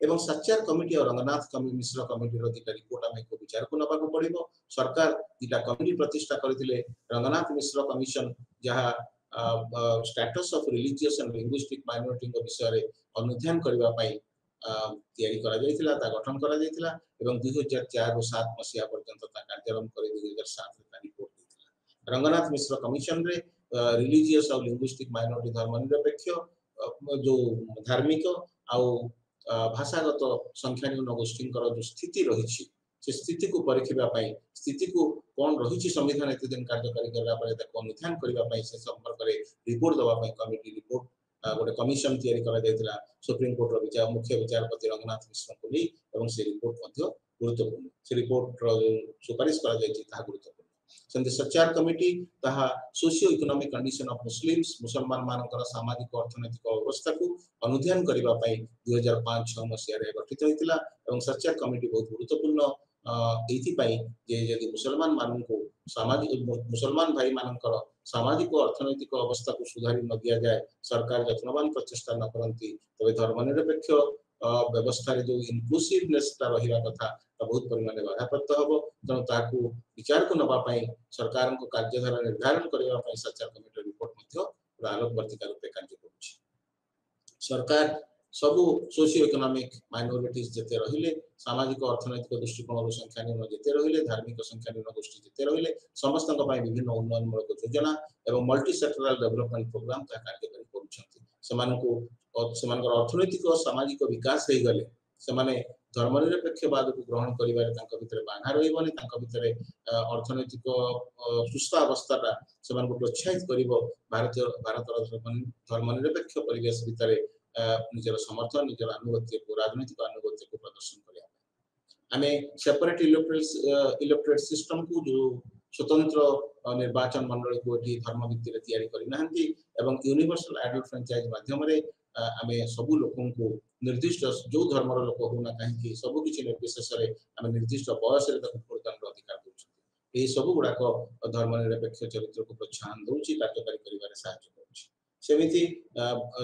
एवं सच्चार कमिटी और रंगनाथ मिश्र कमिटी दुटा रिपोर्ट आम विचार को नवा पड़ो सरकार दुटा कमिटी प्रतिष्ठा करते रंगनाथ मिश्र कमिशन जहाँ status of religious and linguistic minority विषय अनुध्यान करने गठन कर 2004 ରୁ 7 मसीहा पर्यंत कार्यारंभ कर 2007 रिपोर्ट रंगनाथ मिश्र कमिशन रे रिलीजियस और लिंग्विस्टिक माइनॉरिटी धर्मनिरपेक्ष जो धार्मिक आउ भाषागत संख्या न्यून गोष्ठी जो स्थिति रही से स्थिति को परीक्षा स्थिति को कौन रही संविधान एत दिन कार्यकारी अनुध्यान करने से संपर्क में रिपोर्ट दवाई कमिटी रिपोर्ट गोटे कमिशन या सुप्रीम कोर्ट मुख्य विचारपति रंगनाथ मिश्र को नहीं से रिपोर्ट गुरुत्वपूर्ण से रिपोर्ट सुपारिश गुरुत्वपूर्ण सेमती सचार कमिटी ताहा socio economic condition of Muslims मुसलमान मानकर सामाजिक अर्थनैतिक अवस्था को अनुध्यान करने 2005-6 मसीह गठित होता है सचार कमिटी बहुत गुरुत्वपूर्ण यदि मुसलमान मान को सामाजिक मुसलमान भाई मानकर सामाजिक अर्थनैतिक अवस्था को सुधारी न दि जाए सरकार यत्नवान प्रचेषा न करती तबे धर्मनिरपेक्ष व्यवस्था जो इनक्लूसिवनेस रहा कथा बहुत परिमाण बाधाप्राप्त हम तेणु विचार को नवाई सरकार को कार्यधारा निर्धारण करने सचार कमिटी रिपोर्ट आलोकवर्तिका रूपे कार्य कर सरकार सबू सोशियो इकोनॉमिक माइनॉरिटीज जिते रहिले सामाजिक अर्थनैतिक दृष्टिकोण संख्या न्यून जिते रहिले धार्मिक संख्या न्यून गोष्ठी जिते रहिले समस्त विभिन्न उन्नयनमूलक योजना एवं मल्टी सेक्टोरल डेवलपमेंट प्रोग्राम करूछंती अर्थनैतिक और सामाजिक विकास हो गले से धर्मनिरपेक्षवाद को ग्रहण कर बाधा रही अर्थनैतिक सुस्थ अवस्था से प्रोत्साहित कर भारत धर्मनिरपेक्ष परिवेश भितर निजर समर्थन निजर आनुगत्य को राजनीतिक आनुगत्य को प्रदर्शन करें आमे सेपरेट इलेक्टोरेट सिस्टम को जो स्वतंत्र निर्वाचन मंडल को धर्म भित्ति तैयारी करना एवं यूनिवर्सल एडल्ट फ्रेंचाइज माध्यम आमे सबू लोकों को निर्दिष्ट जो धर्मर लोक होना कहीं सब किसी निर्विशेष आम निर्दिष्ट बयस भोटदान अधिकार दूसरी सब गुड़ाक धर्मनिरपेक्ष चरित्र को प्रोत्साहन दूसरी कार्यकारी कर सेमिति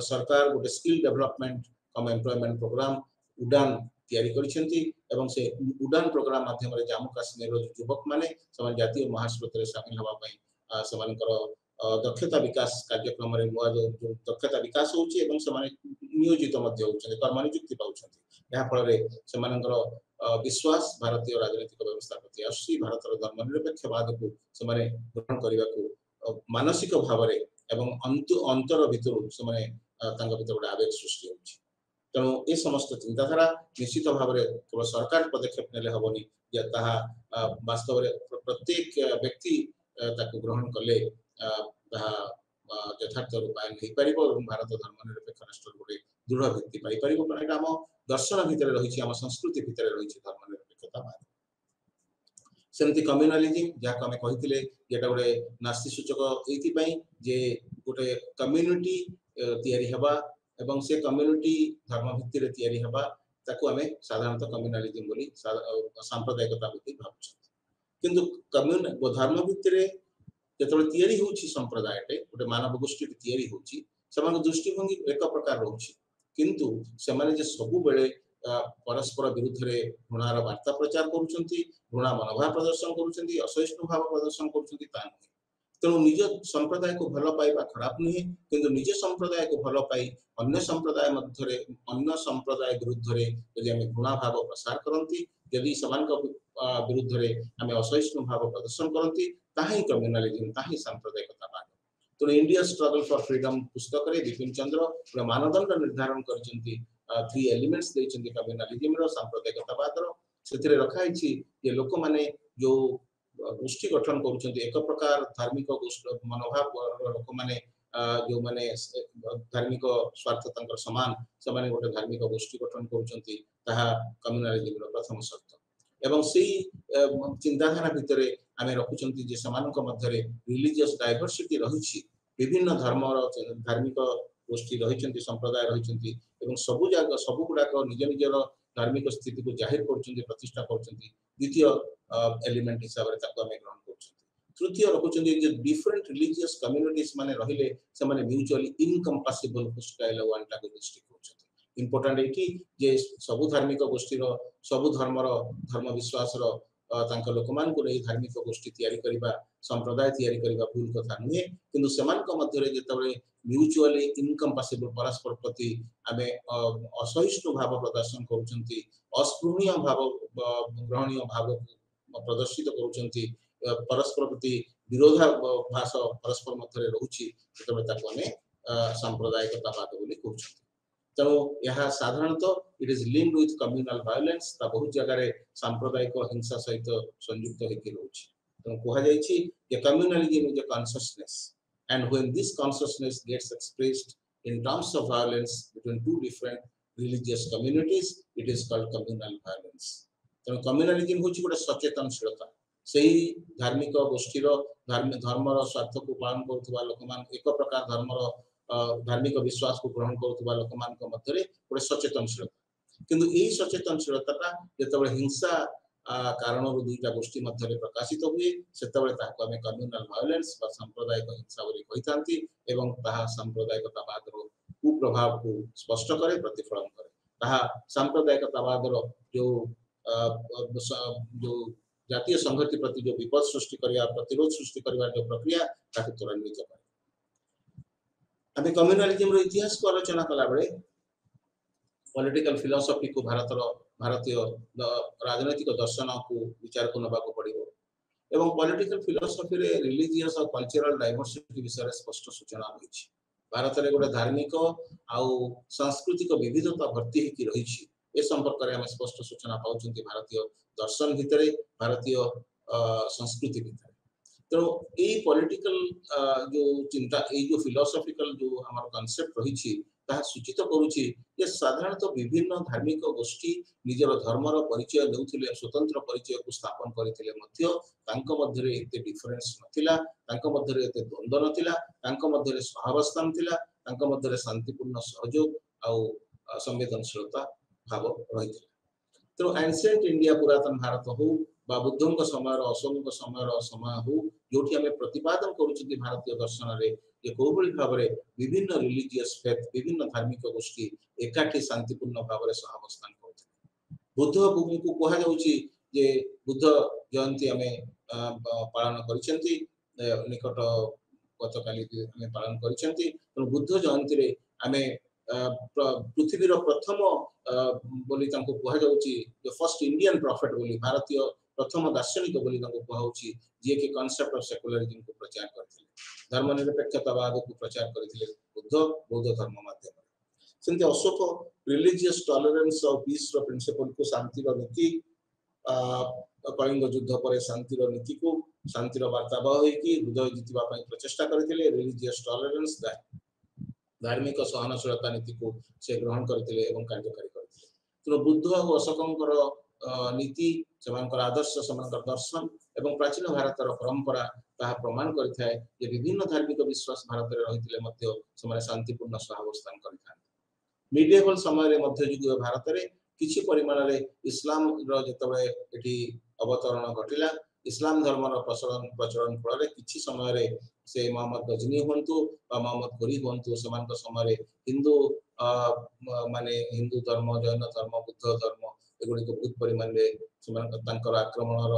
सरकार गोटे स्किल डेवलपमेंट कम एम्प्लॉयमेंट प्रोग्राम उड़ान तैयारी करिसेंती एवं से उड़ान प्रोग्राम माध्यम रे जम्मू काश्मीर युवक माने समान जातीय महास्रोत रे शामिल हवा पई समानकर दक्षता विकास कार्यक्रम रे नुआ जो दक्षता विकास होची एवं समान नियोजित मध्य होचने कर्म नियुक्ति पाउछंती या फल रे समानकर विश्वास भारतीय राजनीतिक व्यवस्था प्रति आसी भारतर धर्मनिरपेक्षवाद को समान ग्रहण करबा को मानसिक भाव रे एवं अंतर भितर गोटे आवेग सृष्टि होची तेणु ये समस्त चिंताधारा निश्चित भाव में केवल सरकार पदक्षेप नेले हबनी वास्तव में प्रत्येक व्यक्ति ग्रहण कले यथार्थ रूपायन हो पार भारत धर्मनिरपेक्ष राष्ट्र गोटे दृढ़ भित्ति पाई पार कारण आम दर्शन भितर रही आम संस्कृति भितर रही धर्मनिरपेक्षतावाद सेमती कम्युनालिज्म जहाँ आम कहते ये गोटे नास्ति सूचक ये जे गोटे कम्युनिटी तैयारी हवा एवं से कम्युनिटी धर्म भित्ति तैयारी हवा ताकू आमे साधारणतः कम्युनालिज्म बोली सांप्रदायिकता बोली भावुछंती किंतु धर्म भित्ति जेतबे तैयारी होची संप्रदायटे गोटे मानव गोष्ठी तैयारी होची समान दृष्टिभंगी एक प्रकार रहउची किंतु सेमाने जे सबु बेले परस्पर विरुद्ध रे घृणार वार्ता प्रचार करूछंती घृणा मनोभाव प्रदर्शन करूछंती असहिष्णु भाव प्रदर्शन करूछंती ता नहीं तेणु निज संप्रदाय को भल पाइबा खराब नुहे किंतु निज संप्रदाय को भल पाई अन्य संप्रदाय मध्य अन्य संप्रदाय विरुद्ध रे यदि आमे घृणा भाव प्रसार करंती यदि समान विरुद्ध रे आमे असहिष्णु भाव प्रदर्शन करंती ताही कम्युनालिज्म ताही सांप्रदायिकतावाद तेणु इंडिया स्ट्रगल फॉर फ्रीडम पुस्तक रे बिपिन चंद्र मानदंड निर्धारण करचंती 3 एलिमेंट्स देचंती कम्युनालिज्म रो सांप्रदायिकतावाद रो सेथिरे रखाइछि ये लोक माने जो गोष्ठी गठन करुछंती एक प्रकार धार्मिक मनोभाव लोक माने जो माने धार्मिक स्वार्थ तंकर समान से माने गोटे धार्मिक गोष्ठी गठन करुछंती ताहा कम्युनालिज्म रो प्रथम शर्त एवं सेही चिंताधारा भितरे आमे रखुछंती जे समानक मध्यरे रिलीजियस डाइवर्सिटी रहिछि विभिन्न धर्म धार्मिक गोष्ठी रही संप्रदाय रही सबू जाग सबू गुड़ाक निज निजर धार्मिक स्थिति को जाहिर कर प्रतिष्ठा कर द्वितीय एलिमेंट हिसाब से ग्रहण कर तृतीय रखुच्च डिफरेंट रिलीजियस कम्युनिटीज माने रहिले से माने म्यूचुअली इनकम्पासिबल स्टाइल वन टाको डिस्ट्रिक्ट होचନ୍ତି इंपोर्टेंट एठी जे सबु धार्मिक गोष्ठीर सबु धर्म विश्वास तांक लोकमान को नहीं धार्मिक गोष्ठी तैयारी करिबा संप्रदाय तैयारी करिबा भूल कथा नुहे किंतु समान को मध्य रे जेतबे म्यूचुअली इनकम्पासिबल परस्पर प्रति आमे असहिष्णु भाव प्रदर्शन करूचंती अस्पृहणीय भाव ग्रहणीय भाव प्रदर्शित करूचंती परस्पर प्रति विरोधाभास परस्पर मध्य रहुची जेतबे ताको आमे सांप्रदायिकतावाद बोली कहउछंती तेणु यह साधारणतः it is linked with communal violence ता बहुत जगह सांप्रदायिक हिंसा सहित संयुक्त होकर रही तेणु कहुई communalism is a consciousness and when this consciousness gets expressed in terms of violence between two different religious communities it is called communal violence तेणु कम्युनलिज्म होची गोटे सचेतनशीलता सही धार्मिक गोष्ठीर धर्मर स्वार्थ को पालन करुवा लोक एक प्रकार धर्मर धार्मिक विश्वास को ग्रहण करुवा लोक मध्य गोटे सचेतनशीलता किंतु यही सचेतनशीलता जो हिंसा कारण दुईटा गोष्ठी मध्य प्रकाशित हुए से कम्युनल वायलेंस सांप्रदायिक हिंसा बोली कही एवं सांप्रदायिकतावाद कुप्रभाव को स्पष्ट करे प्रतिफलन करे सांप्रदायिकतावाद जो जो जातीय संहति प्रति जो विपद सृष्टि करने प्रतिरोध सृष्टि करने जो प्रक्रिया ताकि त्वरान्वित करे आम कम्युनलिज्म इतिहास को आलोचना कला बेले पॉलिटिकल फिलोसफी को भारतीय राजनैतिक दर्शन को विचार को नबा को पड़ो एवं पॉलिटिकल फिलोसफी रे रिलीजियस और कल्चरल डाइवर्सिटी विषय स्पष्ट सूचना रही भारत में गोटे धार्मिक आउ सांस्कृतिक विविधता भर्ती होकर रही ए संपर्क में स्पष्ट सूचना पाँच भारतीय दर्शन भितर भारतीय संस्कृति भितर तेणु यही पॉलिटिकल जो चिंता जो फिलोसफिकल जो हमार कॉन्सेप्ट रही सूचित करुच्ची ये साधारणतः विभिन्न धार्मिक गोष्ठी निजर धर्मर परिचय देउथिले स्वतंत्र परिचय को स्थापन करथिले मध्य एते डिफरेंस नथिला मध्य एते द्वंद्व नथिला मध्य सहावस्थान थिला मध्य शांतिपूर्ण सहयोग आउ संवेदनशीलता भाव रही तेणु एंशिएंट इंडिया पुरातन भारत हो बा बुद्धों समय समय हो जो प्रतिपादन करुच्च भारतीय दर्शन में कौभली भाव में विभिन्न रिलीजियस फेथ विभिन्न धार्मिक गोष्ठी एकाठी शांतिपूर्ण भाव में सहावस्थान करते बुद्ध को कहुचे बुद्ध जयंती आम पालन कर निकट गत काली पालन कर बुद्ध जयंती आम पृथ्वीर प्रथम बोली जो फर्स्ट इंडियन प्रॉफिट बोली भारतीय प्रथम दार्शनिक बोली कहुची जी के कांसेप्ट ऑफ सेकुलरिज्म को प्रचार करथिले धर्मनिरपेक्षतावाद को प्रचार करथिले बुद्ध बौद्ध धर्म माध्यम सेंते अशोक रिलीजियस टॉलरेंस और पीस रो प्रिंसिपल को शांति रो नीति कलिंग युद्ध पर शांति रो नीति को शांति रो वार्ता होई कि हृदय जितिबा पई प्रचेष्टा करथिले रिलीजियस टॉलरेंस धार्मिक सहनशीलता नीति को से ग्रहण करथिले एवं कार्यकारी करथिले तो बुद्ध और अशोकंकर नीति सेमानकर आदर्श सेमानकर दर्शन एवं प्राचीन भारतर परंपरा ताहा प्रमाण करिथाय जे विभिन्न धार्मिक विश्वास भारत रे रहिथिले मध्य समाने शांतिपूर्ण सहावस्थान करिथाय मिडिएवल समय रे मध्ययुगीय भारत रे किछि परिमाण रे इस्लाम रो जेतबे एठी अवतरण घटिला इस्लाम धर्मर प्रचलन फल किछि समय रे से मोहम्मद गजनी हुंतु बा मोहम्मद घोरी हुंतु समानक समय रे हिंदू माने हिंदू धर्म जैन धर्म बुद्ध धर्म एगुड़ी को बहुत परिमाण में आक्रमण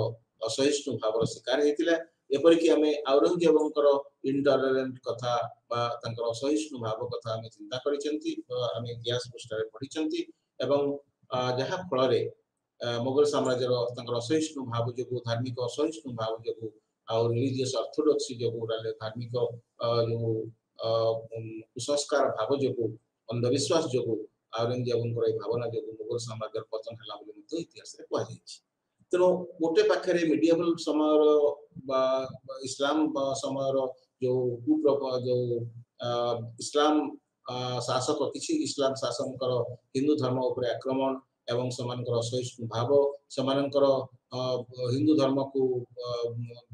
असहिष्णु भाव शिकार होता एपरिक आम औरंगजेबंकर इनटॉलरेंट कथा असहिष्णु भाव कथा आम चिंता करें इतिहास पृष्ठ पढ़ी जहा फल मुगल साम्राज्य असहिष्णु भाव जो धार्मिक असहिष्णु भाव जो आउ रिलीजियस ऑर्थोडॉक्सी जो धार्मिक जो कुसंस्कार भाव जो अंधविश्वास जो औरंगजेबंकर भावना जो मुगल साम्राज्य पतन है इतिहास कहुई तेणु गोटे पाखे मिडिएवल समय इस्लाम समय जो जो इस्लाम शासक किसी इस्लाम शासक हिंदू धर्म उपर आक्रमण एवं समानकर असहिष्णु भाव समानकर हिंदू धर्म को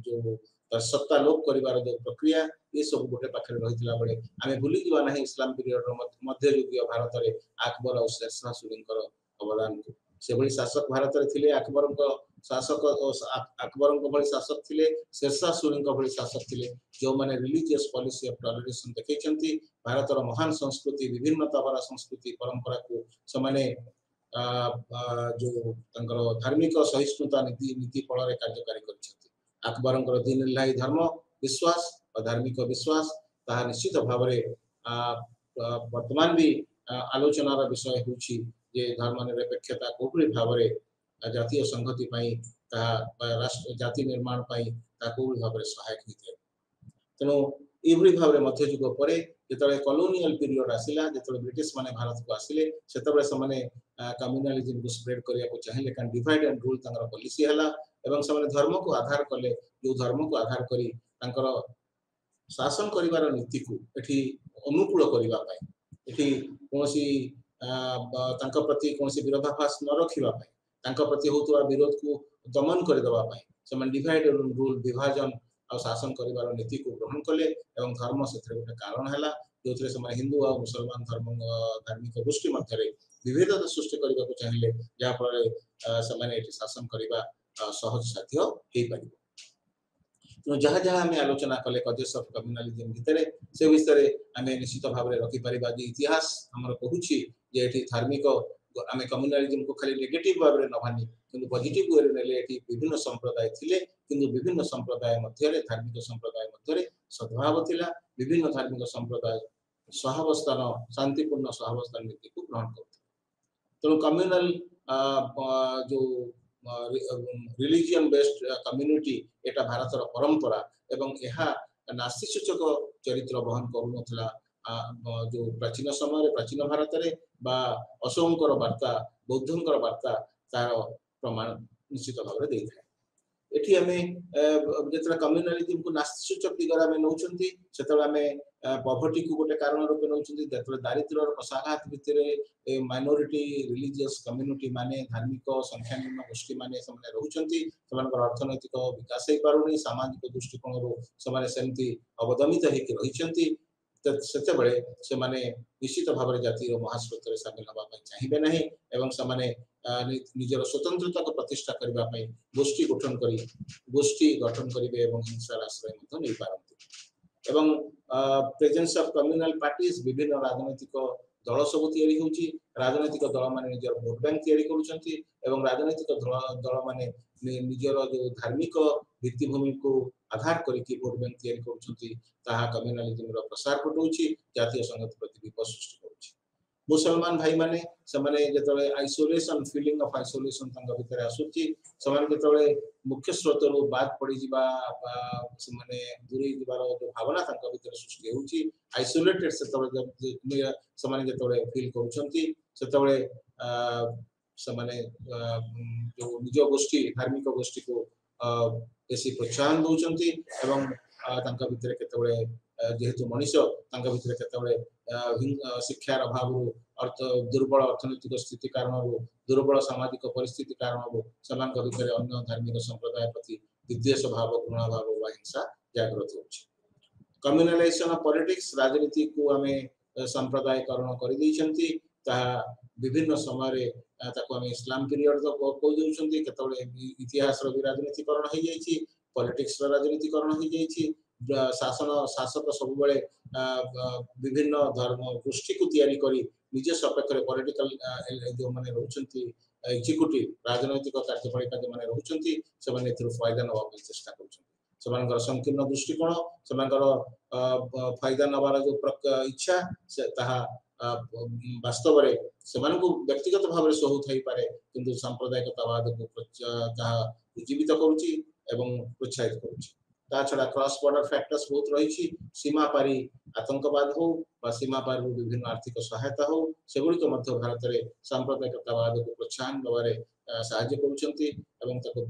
जो सत्ता लोप करिवार जो प्रक्रिया ये सब गोटे पाखे रही बेले आम भूली जा ना इस्लाम पीरियड मध्ययुगीय भारत में अकबर और शेरशाह सूरींकर अवदान को से भली शासक भारत में थिले अकबर शासक अकबर भली शासक थिले शेरशाह सूरी भली शासक थिले जो माने रिलीजियस पॉलिसी ऑफ टॉलरेशन देखैछंती भारत महान संस्कृति विभिन्नता वाला संस्कृति परंपरा को समाने जो तंकर धार्मिक सहिष्णुता नीति नीति फल कार्यकारी करछंती अकबर दीन इलाही धर्म विश्वास और धार्मिक विश्वास ताहा निश्चित भाव वर्तमान भी आलोचनार विषय होछि जे धर्मनिरपेक्षता कोभली भाव जातीय संहति राष्ट्र जाति निर्माण कोभली भाव सहायक होते तेणु ये भाव मध्ययुग पर जो कॉलोनियल पीरियड आसिला जो ब्रिटिश माने भारत को आसिले सेतबे समाने कम्युनलिज्म को स्प्रेड करने को चाहिए कारण डिवाइड एंड रूल तंगर पॉलिसी हला एवं समाने धर्म को आधार कले जो धर्म को आधार करी तंकर शासन करिवार नीति को एठी अनुकूल करिवा पाई एठी कोनसी तांका प्रति कोनसी विरोधाभास न रखिवा पाई तांका प्रति होतुवा विरोध को दमन कर देवा पाई समान डिवाइड एंड रूल विभाजन और शासन करिवार नीति को ग्रहण कले एवं धर्म से गोटे कारण है जो थे हिंदू और मुसलमान धार्मिक गोष्ठी मध्य विभेद सृष्टि करने को चाहिए जहाँफल से शासन करने सहज साध्य हो पार तेणु जहाँ जहाँ आम आलोचना कले कजेस ऑफ कम्युनलिज्म भितर से विषय आम निश्चित भाव में रखिपर इतिहास आमर कहूँ जे धार्मिक आम कम्युनलिज्म को खाली नेगेटिव भाव में न भानी कि पॉजिटिव वे ने विभिन्न संप्रदाय थिले किंतु विभिन्न संप्रदाय मध्य धार्मिक संप्रदाय मध्य सद्भाव थिला विभिन्न धार्मिक संप्रदाय सहावस्थान शांतिपूर्ण सहावस्थान नीति को ग्रहण करते तेणु कम्युनल जो रिलीजियन बेस्ड कम्युनिटी एटा भारतर परंपरा एवं यह नास्तिसूचक चरित्र बहन करूनथला जो प्राचीन समय प्राचीन भारत में बा अशोकर वार्ता बौद्धंकर वार्ता तार प्रमाण निश्चित भाव में देता है एठी हमें जेतरा कम्युनलिज्म को नास्तिसूचक दिगरा में नौचंती सेतला में पॉवर्टी को गोटे कारण रूप नौचंती जेतरा दारिद्र्य और पसाघात भितरे माइनॉरिटी रिलीजियस कम्युनिटी माने धार्मिक संख्या निम्न गोष्ठी माने समाने रहउचंती समानकर अर्थनैतिक विकास हे पारुनी सामाजिक दृष्टिकोण रो समाने सेमती अवदमित हे कि रहिचंती सेते बळे से माने निश्चित भाव में जाति महास्रोत सामिल हवा चाहिए नहीं एवं से निजर स्वतंत्रता को प्रतिष्ठा करने गोष्ठी गठन करेंगे और हिंसार आश्रय नहीं पारती एवं प्रेजेंस ऑफ कम्युनल पार्टीज विभिन्न राजनैतिक दल सब या राजनैतिक दल मान निजर भोट बैंक या राजनैतिक दल मान निजर जो धार्मिक भित्तिभूमि को आधार करके भोट बैंक या कम्युनलिज्म प्रसार घटाऊँच जातीय संगति प्रति विपद सृष्टि करुच्ची मुसलमान भाई माने समाने जतले आइसोलेशन फीलिंग ऑफ आइसोलेशन तंग भितर आसुची समाने जतले मुख्य स्रोत रो बाद पड़ी जिबा समाने दूरी जिबार जो भावना तंग भितर सृष्टि होउची आइसोलेटेड सेतबे जब समाने जतले फील करूछंती सेतबे समाने जो निज गोष्ठी धार्मिक गोष्ठी को बेसी प्रोत्साहन दउछंती एवं तांका भितर केतबे जेहेतु मनुष्य तांका भितर केतबे शिक्षार अभाव अर्थ दुर्बल अर्थनैतिक स्थिति कारण दुर्बल सामाजिक परिस्थिति कारण समान भितर अन्य धार्मिक संप्रदाय प्रति विद्वेष भाव घृणा भाव व हिंसा जागृत होछि कम्युनलाइजेशन ऑफ पॉलिटिक्स राजनीति को आमे संप्रदायकरण कर दैछंती ता विभिन्न समय ताको आमे इस्लाम पीरियड तो कोइ देउछंती केतबे इतिहास रो राजनीतिकरण हो जाइछि पॉलिटिक्स रो राजनीतिकरण हो जाइछि शासन शासक सब बेले विभिन्न धर्म गोष्ठी को तैयारी करी निज सपेक्ष पॉलिटिकल जो माने रहउछंती एग्जीक्यूटिव राजनैतिक कार्यपालिका जो माने रहउछंती से माने एथरो फायदा नवा ପାଇଁ चेष्टा करूछंती सेमानकर संकीर्ण दृष्टिकोण सेमानकर फायदा नवार जो इच्छा से ताहा वास्तव रे सेमानकु व्यक्तिगत भाव रे सहु थई पारे किंतु सांप्रदायिकतावाद को ताहा जीवित करूची एवं प्रोत्साहित करूची ता छड़ा क्रॉस बॉर्डर फैक्टर्स बहुत रही सीमा पारी आतंकवाद हो सीमा पारी विभिन्न आर्थिक सहायता हो सेगुड़ी मध्य भारत में सांप्रदायिकतावाद को प्रोत्साहन दबारे साहाय्य करुछंती एवं ताको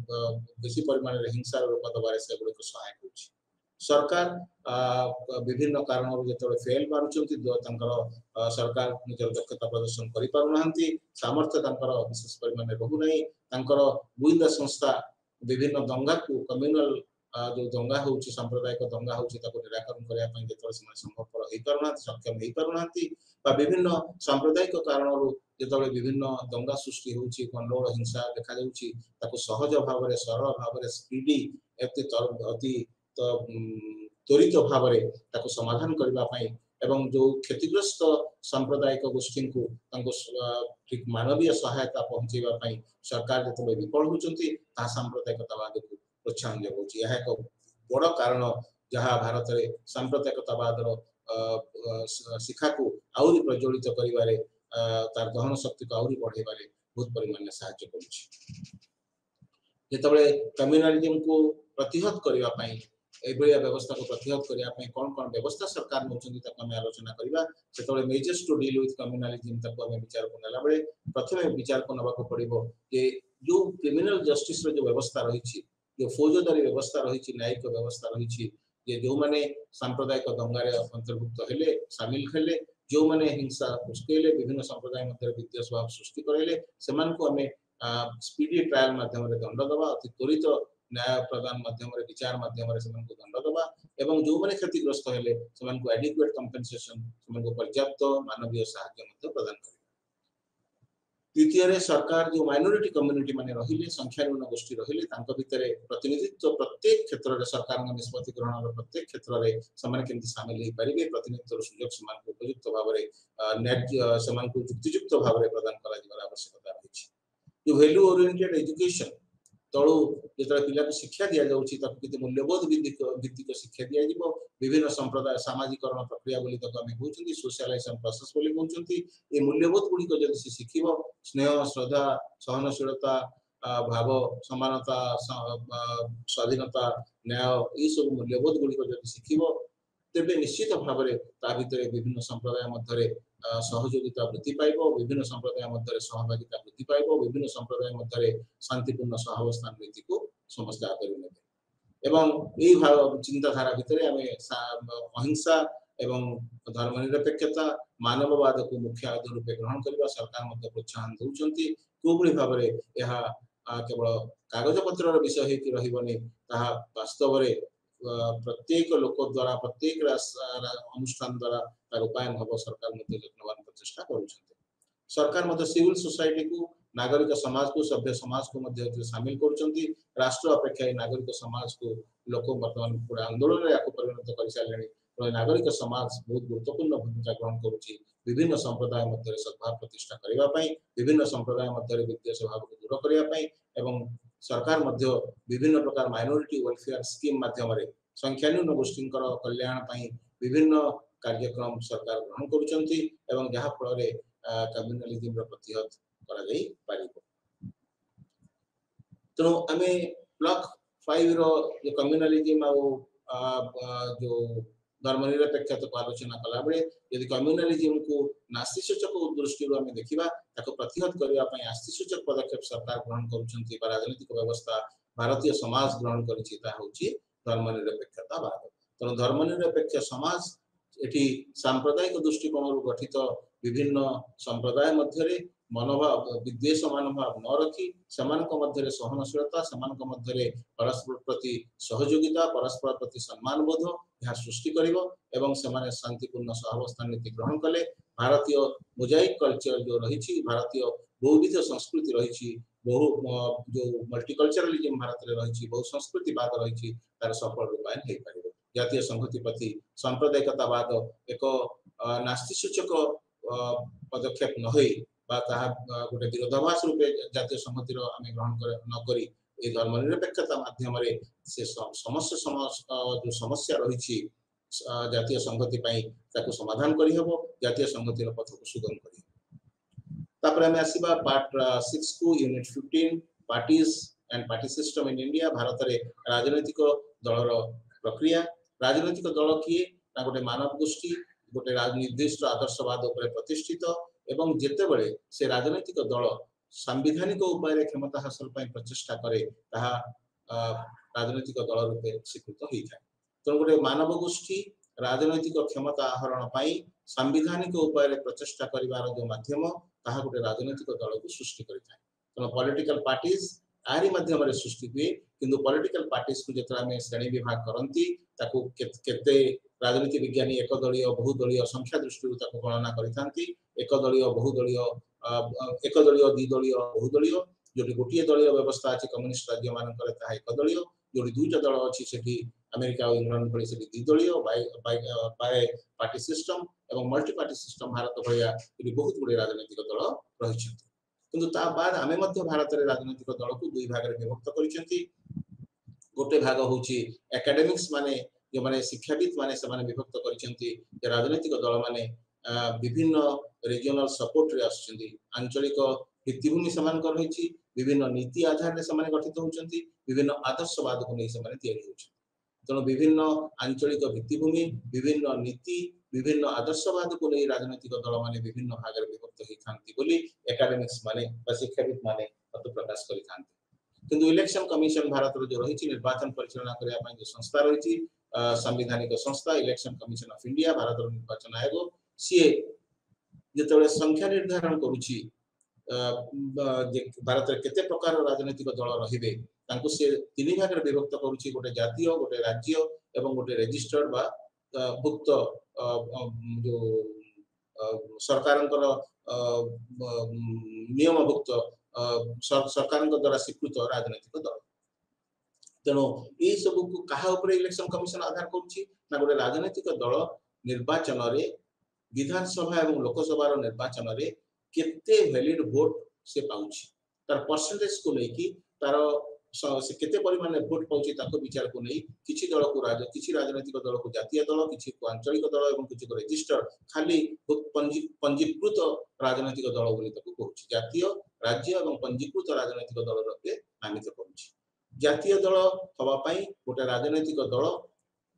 बेसी परिमाण रे हिंसा रूप दबारे सेगुड़ी को सहायक होछि सरकार विभिन्न कारणों जेतबे फेल मारुछंती जो तंकर सरकार निजर दक्षता प्रदर्शन करि पारु नाहंती सामर्थ्य तंकर विशेष परिमाण रहु नै तंकर गुइंदा संस्था विभिन्न दंगा को कम्युनल जो दंगा होउची सांप्रदायिक दंगा होउची ताको निराकरण करिया पई जेतले समय संभवपर हेइ पारुना सक्षम हेइ पारुना बा विभिन्न सांप्रदायिक कारणरू जेतले विभिन्न दंगा सृष्टि होउची गंडगोल हिंसा देखा जाउची ताको सहज भाबरे सरल भाबरे स्पीडी अति त्वरित भाबरे ताको समाधान करबा पई एवं जो क्षतिग्रस्त सांप्रदायिक गोष्ठी को ठीक मानवीय सहायता पहुंचेबा पई सरकार जेतले विफल होचंती ता सांप्रदायिकतावाद को प्रोत्साहन देउची यह एक बड़ कारण जहां भारत रे सांप्रदायिकतावाद शिक्षा को आउरी प्रज्वलित करिवारे तार दहन शक्ति को आउरी बढ़ेबारे बहुत परिमाण में सहायता करूची जेतबे कम्युनलिज्म को प्रतिहत करिवा पई एबेलिया व्यवस्था को प्रतिहत करिया पई कोन कोन व्यवस्था सरकार नउचंदी तक हम आलोचना करिवा सेतबे measures to deal with communalism तक हम विचार को नला बळे प्रथमे विचार को नबा को पड़िबो जे जो क्रिमिनल जस्टिस रो जो व्यवस्था रही छी जो फौजदारी व्यवस्था रही न्यायिक व्यवस्था रही जो माने सांप्रदायिक दंगारे अंतर्भुक्त हेले शामिल हेले जो माने हिंसा उस्केले विभिन्न संप्रदाय मध्य विद्वेष भाव सृष्टि करेले सेमान को हमें स्पीडी ट्रायल माध्यम रे दंड दबा अति त्वरित न्याय प्रदान माध्यम रे विचार माध्यम रे सेमान को दंड दबा एवं जो माने क्षतिग्रस्त हेले सेमान को एडिक्वेट कंपेंसेशन सेमान को पर्याप्त मानवीय सहायता मध्य प्रदान करे द्वितीय रे सरकार जो माइनॉरिटी कम्युनिटी माने रहिले संख्या न्यून गोष्ठी रहिले तांको भितरे प्रतिनिधित्व प्रत्येक क्षेत्र रे सरकार निष्पत्ति ग्रहण रो प्रत्येक क्षेत्र रे समान केमति शामिल हे परिबे प्रतिनिधित्व सुयोग समान को उपयुक्त भाव रे नेट समान को युक्तियुक्त भाव रे प्रदान करा जिबार आवश्यकता रही जो वैल्यू ओरिएंटेड एजुकेशन तळु जेतरा पिला को शिक्षा दिया जाउची ताकि किते मूल्यबोध भित्तिक शिक्षा दिया जिवो विभिन्न संप्रदाय सामाजिकरण प्रक्रिया बोली तक हम कहउचंती सोशलाइजेशन प्रोसेस बोली कहउचंती ए मूल्यबोध गुडी को जदि से शिखिबो स्नेह श्रद्धा सहनशीलता भाव समानता स्वाधीनता न्याय ई सब मूल्यबोध गुडी को जदि शिखिबो तेबे निश्चित भाव रे ता भितरे विभिन्न संप्रदाय मध्यरे सहयोगिता वृद्धि पाइबो विभिन्न संप्रदाय मध्यरे सहभागिता वृद्धि पाइबो विभिन्न संप्रदाय मध्यरे शांतिपूर्ण सहावस्थान नीति को समस्त आदरि नेबे एवं एई भाव चिंताधारा भितरे हमें अहिंसा एवं धर्मनिरपेक्षता मानववाद को मुख्य आधार रूपे ग्रहण करबा सरकार मध्य प्रोत्साहन दउचंती कोबळी भाव रे यहा केवल कागज पत्र रो विषय हेकि रहिबनी ताहा वास्तव रे प्रत्येक लोक द्वारा प्रत्येक अनुष्ठान द्वारा तार उपायन हबो सरकार मध्य यत्नवान प्रचेष्टा करूछन्ते सरकार मध्य सिविल सोसाइटी को नागरिक समाज को सभ्य समाज को मध्य शामिल करूछन्ती राष्ट्र अपेक्षा नागरिक समाज को लोक वर्तमान पूरा आंदोलन रे आको परिणत करि सालेनी नागरिक समाज बहुत गुरुत्वपूर्ण भूमिका ग्रहण करूची विभिन्न संप्रदाय मध्य सद्भाव प्रतिष्ठा करिवा पई विभिन्न संप्रदाय मध्य विद्वेष भाव को दूर करिवा पई एवं सरकार मध्य विभिन्न प्रकार माइनॉरिटी वेलफेयर स्कीम माध्यम रे संख्यान्यून गोष्ठींकर कल्याण पई विभिन्न कार्यक्रम सरकार ग्रहण करूचंती एवं जहा फल रे कम्युनलिज्म रो प्रतिहत करा जाई पारिबो तो हमें ब्लॉक 5 रो जो कम्युनलिज्म जो धर्मनिरपेक्षता को आलोचना कला बेले यदि कम्युनलिज्म को नास्तिसूचक दृष्टि आम देखा ताको प्रतिहत करबा पई आस्तिसूचक पदक्षेप सरकार ग्रहण करूछंती बा राजनीतिक व्यवस्था भारतीय समाज ग्रहण करिछि ता होछि धर्मनिरपेक्षतावाद तो धर्मनिरपेक्ष समाज एठी सांप्रदायिक दृष्टिकोण गठित विभिन्न संप्रदाय मध्यरे मनोभाव विद्वेष मनोभाव न रखी समानक मध्यरे सहनशीलता समानक मध्यरे परस्पर प्रति सहयोगिता परस्पर प्रति सम्मान बोध यह सृष्टि करिवो एवं समाने शांतिपूर्ण सहावस्थान नीति ग्रहण कले भारतीय मोजाइक कल्चर जो रही भारतीय बहुविध संस्कृति रही बहु जो मल्टीकल्चरलिज्म भारत रे रही बहु संस्कृतिवाद रही तार सफल रूपायन हे परिवो जातीय संहति प्रति सांप्रदायिकतावाद एक नास्तिसूचक पदक्षेप न होई बा ताहा गोटे विरोधाभास रूपे जातीय संहति रो आमे ग्रहण न करी ए धर्मनिरपेक्षता माध्यम रे से समस्या जो समस्या रही जातीय संहति पई ताको समाधान करि हबो जातीय संहति रो पथ को सुगम करि तापर हमें आसीबा पार्ट 6 को unit 15 parties and party system in India Bharat रे राजनीतिक दल रो प्रक्रिया राजनीतिक दल किए ना गोटे मानव गोष्ठी गोटे निर्दिष्ट आदर्शवाद उपर प्रतिष्ठित एवं जेते बळे से राजनीतिक दल संवैधानिक उपाय क्षमता हासिल पई प्रचेष्टा करे ताहा राजनीतिक दल रूपे स्वीकृत होई थाए तो गोटे मानव गोष्ठी राजनीतिक क्षमता आहरण पई संवैधानिक उपाय प्रचेष्टा करिवार जो माध्यम ताहा गोटे राजनीतिक दल को सृष्टि करि थाए तो पॉलिटिकल पार्टीज आरी माध्यम रे सृष्टि हुए किंतु पॉलिटिकल पार्टीज को जतरा में श्रेणी विभाग करंती ताकू केते राजनीति विज्ञानी एक दलीय बहुदलीय संख्या दृष्टि ताकू गणना करिथांती एक दलीय बहुदलीय एक दलीय द्वि दलीय बहुदलीय जोटी गोटिए दलीय व्यवस्था अछि कम्युनिस्ट राज्य मानकर ताहा एक दलीय जोटी दुईटा दल अछि सेठी अमेरिका और इंग्लैंड भली सेठी द्वि दलीय बाय पार्टी सिस्टम एवं मल्टी पार्टी सिस्टम भारत भलिया एटी बहुत गुडे राजनीतिक दल रहिछथि किंतु ता बाद आमे मध्य भारत रे राजनीतिक दल को दुई भाग रे विभक्त करिसेंती गोटे भाग होची एकेडमिक्स माने जो माने शिक्षाविद माने से माने विभक्त करिसेंती जे राजनीतिक दल माने विभिन्न रीजनल सपोर्ट रे आछंती आंचलिक भित्तिभूमि समान कर रहिछि विभिन्न नीति आधार रे समान गठित होउछंती विभिन्न आदर्शवाद को नै समान तयारी होउछंती तेणु विभिन्न आंचलिक भित्तिभूमि विभिन्न नीति विभिन्न आदर्शवाद को नहीं राजनीतिक दल माने विभिन्न भाग में विभक्त होती बोली एकेडमिक्स माने शिक्षाविद माने मत प्रकाश करिथांती किंतु इलेक्शन कमिशन भारत जो रही निर्वाचन परिचालना करने जो संस्था रही संवैधानिक संस्था election commission of India Bharat निर्वाचन आयोग सी जो संख्या निर्धारण करुच्ची भारत केते प्रकार राजनीतिक दल रहिबे तांको से तीन भाग में विभक्त करुच्ची गोटे जातीय गोटे राज्य एवं गोटे रजिस्टर्ड बा भुक्त जो सरकारंकर नियमभुक्त सरकार द्वारा स्वीकृत राजनीतिक दल तेणु ये सब को कहा ऊपर इलेक्शन कमिशन आधार करुच्ची ना गोटे राजनीतिक दल निर्वाचन रे विधानसभा एवं लोकसभा निर्वाचन रे केते वैलिड वोट से पाउची तार परसेंटेज को लेकी तार से केते परिमाण में वोट पाउची ताको विचार को नहीं किछि दल को किछि राजनीतिक दल को जातीय दल किछि को आंचलिक दल एवं किछि को रजिस्टर खाली पंजीकृत राजनीतिक दल बोली ताको कहूची जातीय राज्य एवं पंजीकृत राजनीतिक दल रे नामित करूची जातीय दल हवा पई गोटे राजनीतिक दल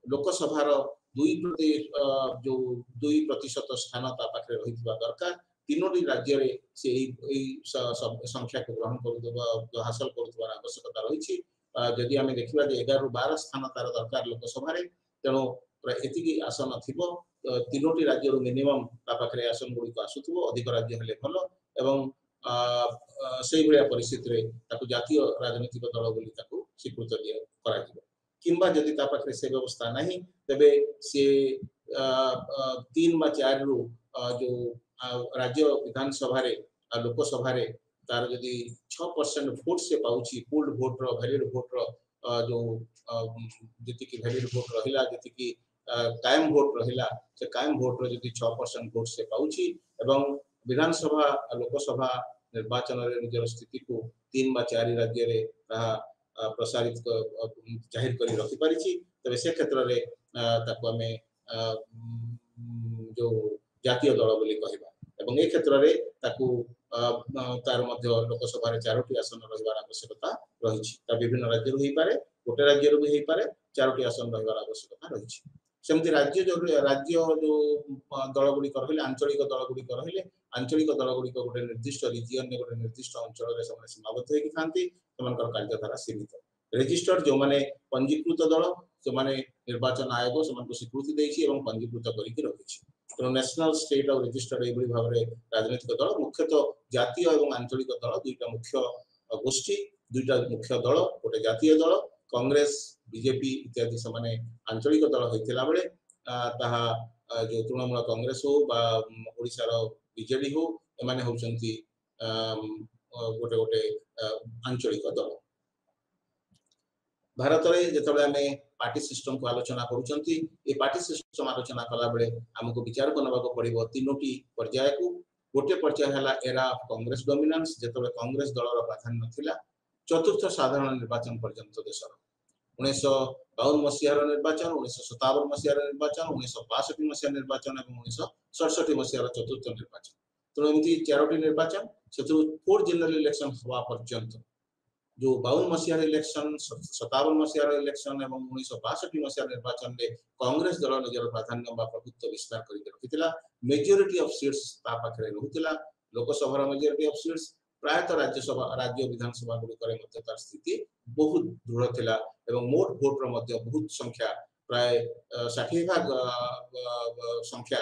लोकसभा रो 2% स्थान ता पाखरे रहितबा दरकार तीनोटी राज्य रे से संख्या को ग्रहण कर हासिल कर आवश्यकता रही जदि आम देखा 11 ରୁ 12 स्थान तार दरकार लोकसभा रे तेणु एति आसन थिबो तीनोटी राज्य मिनिमम पाखे आसन गुड़िक आसुथबो अधिक राज्य हेले भल एवं से भाया परिस्थिति रे ताकू जातीय राजनीतिक दल बोली ताकू स्वीकृत दिया करा दिबो किंबा जदि ता पाखे से व्यवस्था नहीं तबे से 3 ବା 4 ରୁ जो राज्य विधानसभा रे लोकसभा रे तार जदि 6% वोट से पाउची पूल्ड वोट रो वैलिड वोट रो जो जति की वैलिड वोट रहिला जति की कायम वोट रहिला से कायम वोट रो जदि 6% वोट से पाउची एवं विधानसभा लोकसभा निर्वाचन रे निजर स्थिति को 3 ବା 4 राज्य रे प्रसारित जाहिर करी रखि परिची तबे से क्षेत्र रे ताको हमें जो जातीय दल बोली कहबा एवं ए क्षेत्र रे ताकू तार मध्य लोकसभा रे 4टी आसन रहिबार आवश्यकता रहिछि ता विभिन्न राज्य रहि पारे गोटे राज्य रो भी हेइ पारे 4टी आसन रहिबार आवश्यकता रहिछि सेमति राज्य जो दल गुडी करहिले आंचलिक दल गुडी करहिले आंचलिक दल गुडी को गोटे निर्दिष्ट रीजियन ने गोटे निर्दिष्ट अंचल रे समय सीमाबद्ध होई थांती तमनकर कार्यधारा सीमित रजिस्टर्ड जो माने पंजीकृत दल जो माने निर्वाचन आयोग समान को स्वीकृति देछि एवं पंजीकृत करिकि रखिछि तो नेशनल स्टेट और रजिस्टर्ड एबली भाव रे राजनीतिक दल मुख्यतः जातीय एवं आंचलिक दल दुईटा मुख्य गोष्ठी दुईटा मुख्य दल गोटे जातीय दल कांग्रेस बीजेपी इत्यादि समान आंचलिक दल होइतिला बेले ताहा जो तृणमूल कांग्रेस हो बा ओडिसा रो बीजेडी हो एमाने होचंती गोटे गोटे आंचलिक दल भारत रे जेतबे हमें पार्टी सिस्टम को आलोचना करूचंती ए पार्टी सिस्टम आलोचना कला बेले हमको विचार को नबाको पड़िबो तीनोटी पर्याय को गोटे पर्याय हला एरा ऑफ कांग्रेस डोमिनेंस जेतबे कांग्रेस दल रो प्राधान्य थिला चतुर्थ साधारण निर्वाचन पर्यंत देशर 1952 मसीहा रो निर्वाचन 1957 मसीहा रो निर्वाचन 1962 मसीहा निर्वाचन एवं 1967 मसीहा रो चतुर्थ निर्वाचन तो एमती चारोटी निर्वाचन सेतु फोर्थ जनरल इलेक्शन हवा पर्यंत जो 52 मसीहा इलेक्शन 57 मसीहा इलेक्शन एवं 1962 मसीहा निर्वाचन में कांग्रेस दल निजर प्राधान्य बा प्रभुत्व विस्तार करके रखितिला मेजॉरिटी ऑफ सीट्स ता पाखरे रहुतिला Lok Sabha majority of seats प्रायतः Rajya Sabha राज्य विधानसभा गुडी करे मध्य तार स्थिति बहुत दृढ़ थिला एवं मोट वोट रो मध्य बहुत संख्या प्राय 60% संख्या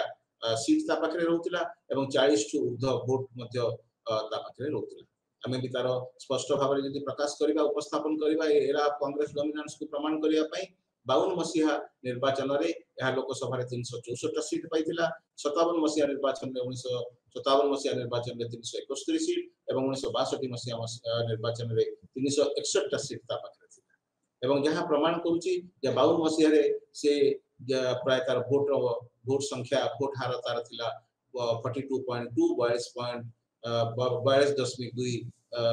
सीट ता पाखरे रहुतिला एवं 40 टू ऊर्ध्व वोट मध्य ता पाखरे रहुतिला आमे भी तार स्पष्ट भाव में जदि प्रकाश करबा उपस्थापन करबा एरा कांग्रेस डोमिनेंस को प्रमाण करिया पई 52 मसीहा निर्वाचन रे यह लोकसभा रे 364 सीट पाइथिला 57 मसीहा निर्वाचन रे 1957 मसीहा निर्वाचन रे 361 सीट एवं 1962 मसीहा निर्वाचन रे 361 सीट ता पाखरे थिला एवं जहां प्रमाण करूची जे 52 मसीहा रे से प्राय तार वोट संख्या वोट हार तार थिला 42.2 42.2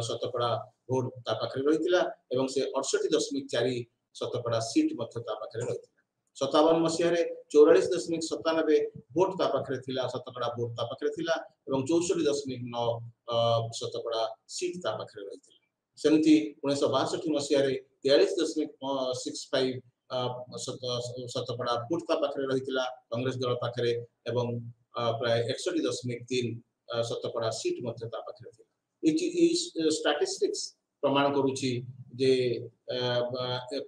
शतकड़ा वोट ता पाखरे रहितिला एवं से 68.4 शतकड़ा सीट मध्य ता पाखरे रहितिला 57 मसीहा रे 44.97 वोट ता पाखरे थिला शतकड़ा वोट ता पाखरे थिला एवं 64.9 शतकड़ा सीट ता पाखरे रहितिला सेमति 1962 मसीहा रे 43.65 शतकड़ा वोट ता पाखरे रहितिला कांग्रेस दल पाखरे एवं प्राय 61.3 शतकड़ा सीट मध्य ता पाखरे थिला ई स्टैटिस्टिक्स प्रमाण करूची जे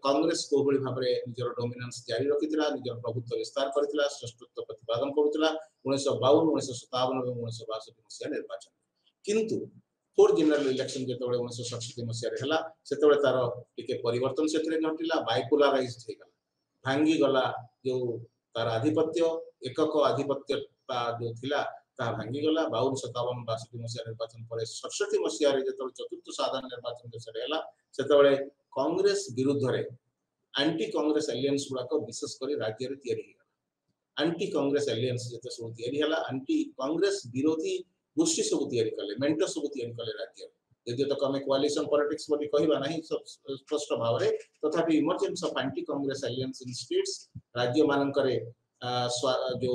कांग्रेस को बड़ी भाव में निजर डोमिनेंस जारी रखिथिला निजर प्रभुत्व विस्तार करथिला श्रेष्ठत्व प्रतिपादन करूथिला 1952 1957 और 1962 मसीहा निर्वाचन किंतु फोर्थ जनरल इलेक्शन जेतबे 1967 मसीहा रे हला सेतबे तार टिके परिवर्तन सेतरे घटिला बाइपोलराइज्ड हे गला भांगी गला जो तार आधिपत्य एकक आधिपत्यता जो थिला ता भांगी गला 52 57 62 मसीहा निर्वाचन पर 67 मसीहा रे जेतबे चतुर्थ साधारण निर्वाचन देशरे हला सेतबे कांग्रेस विरुद्ध रे एंटी कांग्रेस एलियंस गुडा को विशेष करी राज्य रे तयारी हला एंटी कांग्रेस एलियंस जेते सब तयारी हला एंटी कांग्रेस विरोधी गोष्ठी सब तयारी कले मेंटो सब तयारी कले राज्य यदि तो कमे कोलिशन पॉलिटिक्स बडी कहिबा नाही स्पष्ट भाव रे तथापि emergence of anti Congress aliens in states राज्य मान करे जो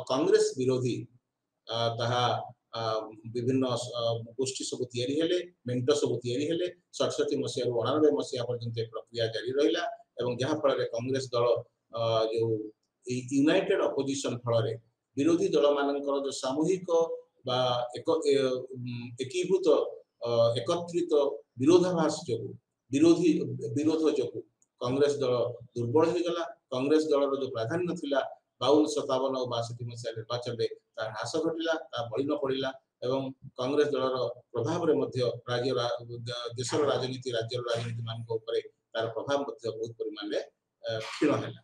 कांग्रेस विरोधी ताहा विभिन्न गोष्ठी सब तयारी हेले मेंटो सब तयारी हेले 67 मसीहा रु 89 मसीहा पर्यंत प्रक्रिया जारी रहिला एवं जहा फल रे कांग्रेस दल जो यूनाइटेड अपोजिशन फल रे विरोधी दल मानकर जो सामूहिक बा एक एकीभूत एकत्रित विरोधाभास जो विरोध जो कांग्रेस दल दुर्बल हो गला कांग्रेस दल जो प्राधान्य थिला 52 57 और 62 मसीहा निर्वाचन रे तार ह्रास घटिला ता बळिन पड़िला एवं कांग्रेस दलर प्रभाव रे मध्य राज्य देशर राजनीति राज्यर राजनीति मान को ऊपर तार प्रभाव मध्य बहुत परिमाण रे क्षीण हैला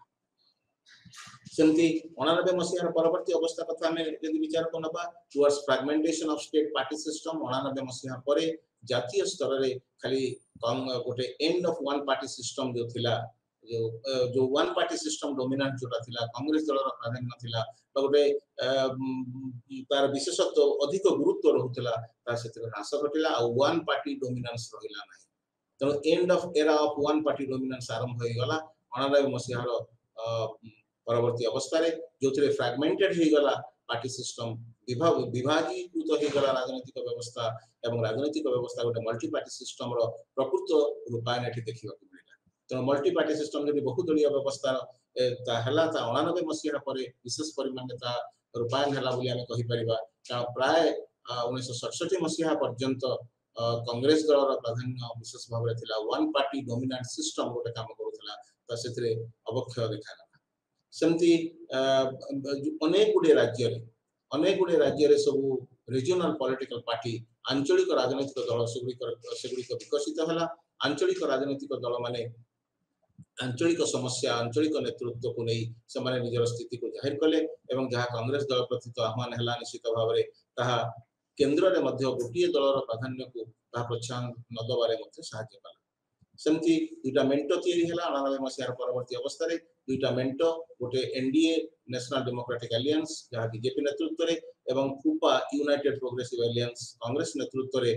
सेमती 89 मसीहा परवर्ती अवस्था कथा में यदि विचार करनबा towards fragmentation of state party system 89 मसीहा परे जातीय स्तर रे खाली गोटे end of one party system जो थिला जो वन पार्टी सिस्टम डोमिनेंट जोटा थिला कांग्रेस दलर प्राधान्य थिला गोटे तार विशेषत्व अधिक गुरुत्व रहुतला ता सेतिर ह्रास घटिला आ वन पार्टी डोमिनेंस रहिला नाही तो end of era of one party dominance आरंभ होई गला 89 मसीहा रो परवर्ती अवस्था रे जोथिरे फ्रैगमेंटेड हे गला पार्टी सिस्टम विभागीकृत हो गला राजनीतिक व्यवस्था एवं राजनीतिक व्यवस्था गोटे मल्टी पार्टी सिस्टम रो प्रकृत रूपायन एठी देखिबा को मिला तो मल्टी पार्टी सिस्टम जदि बहुदलीय व्यवस्था ता हला ता 89 मसीहा परे विशेष परिमाण ता रूपायन हला बोली हमें कहि परिबा का प्राय 1967 मसीहा पर्यंत कांग्रेस दलर प्राधान्य विशेष भाव रे थिला वन पार्टी डोमिनेंट सिस्टम गोटे काम करूथला ता सेतरे अवक्षय देखा सेमती अनेक गुडे राज्य रे सब रीजनल पॉलिटिकल पार्टी आंचलिक राजनीतिक दल सेगुड़ी विकसित हला आंचलिक राजनीतिक दल माने आंचलिक समस्या आंचलिक नेतृत्व को नहीं समाने निजर स्थिति को जाहिर कले एवं जहां कांग्रेस दल प्रति तो आह्वान हला निश्चित भाव रे ताहा केंद्र रे मध्य गोटिए दलर प्राधान्य को ताहा प्रोत्साहन न दबारे मध्य सहायता कला सेमती दुटा मेंटो तयारी हला 89 मसीहा परवर्ती अवस्था रे दुटा मेंटो गोटे एनडीए नेशनल डेमोक्रेटिक एलियंस जहां बीजेपी नेतृत्व रे एवं फूपा यूनाइटेड प्रोग्रेसिव एलियंस कांग्रेस नेतृत्व रे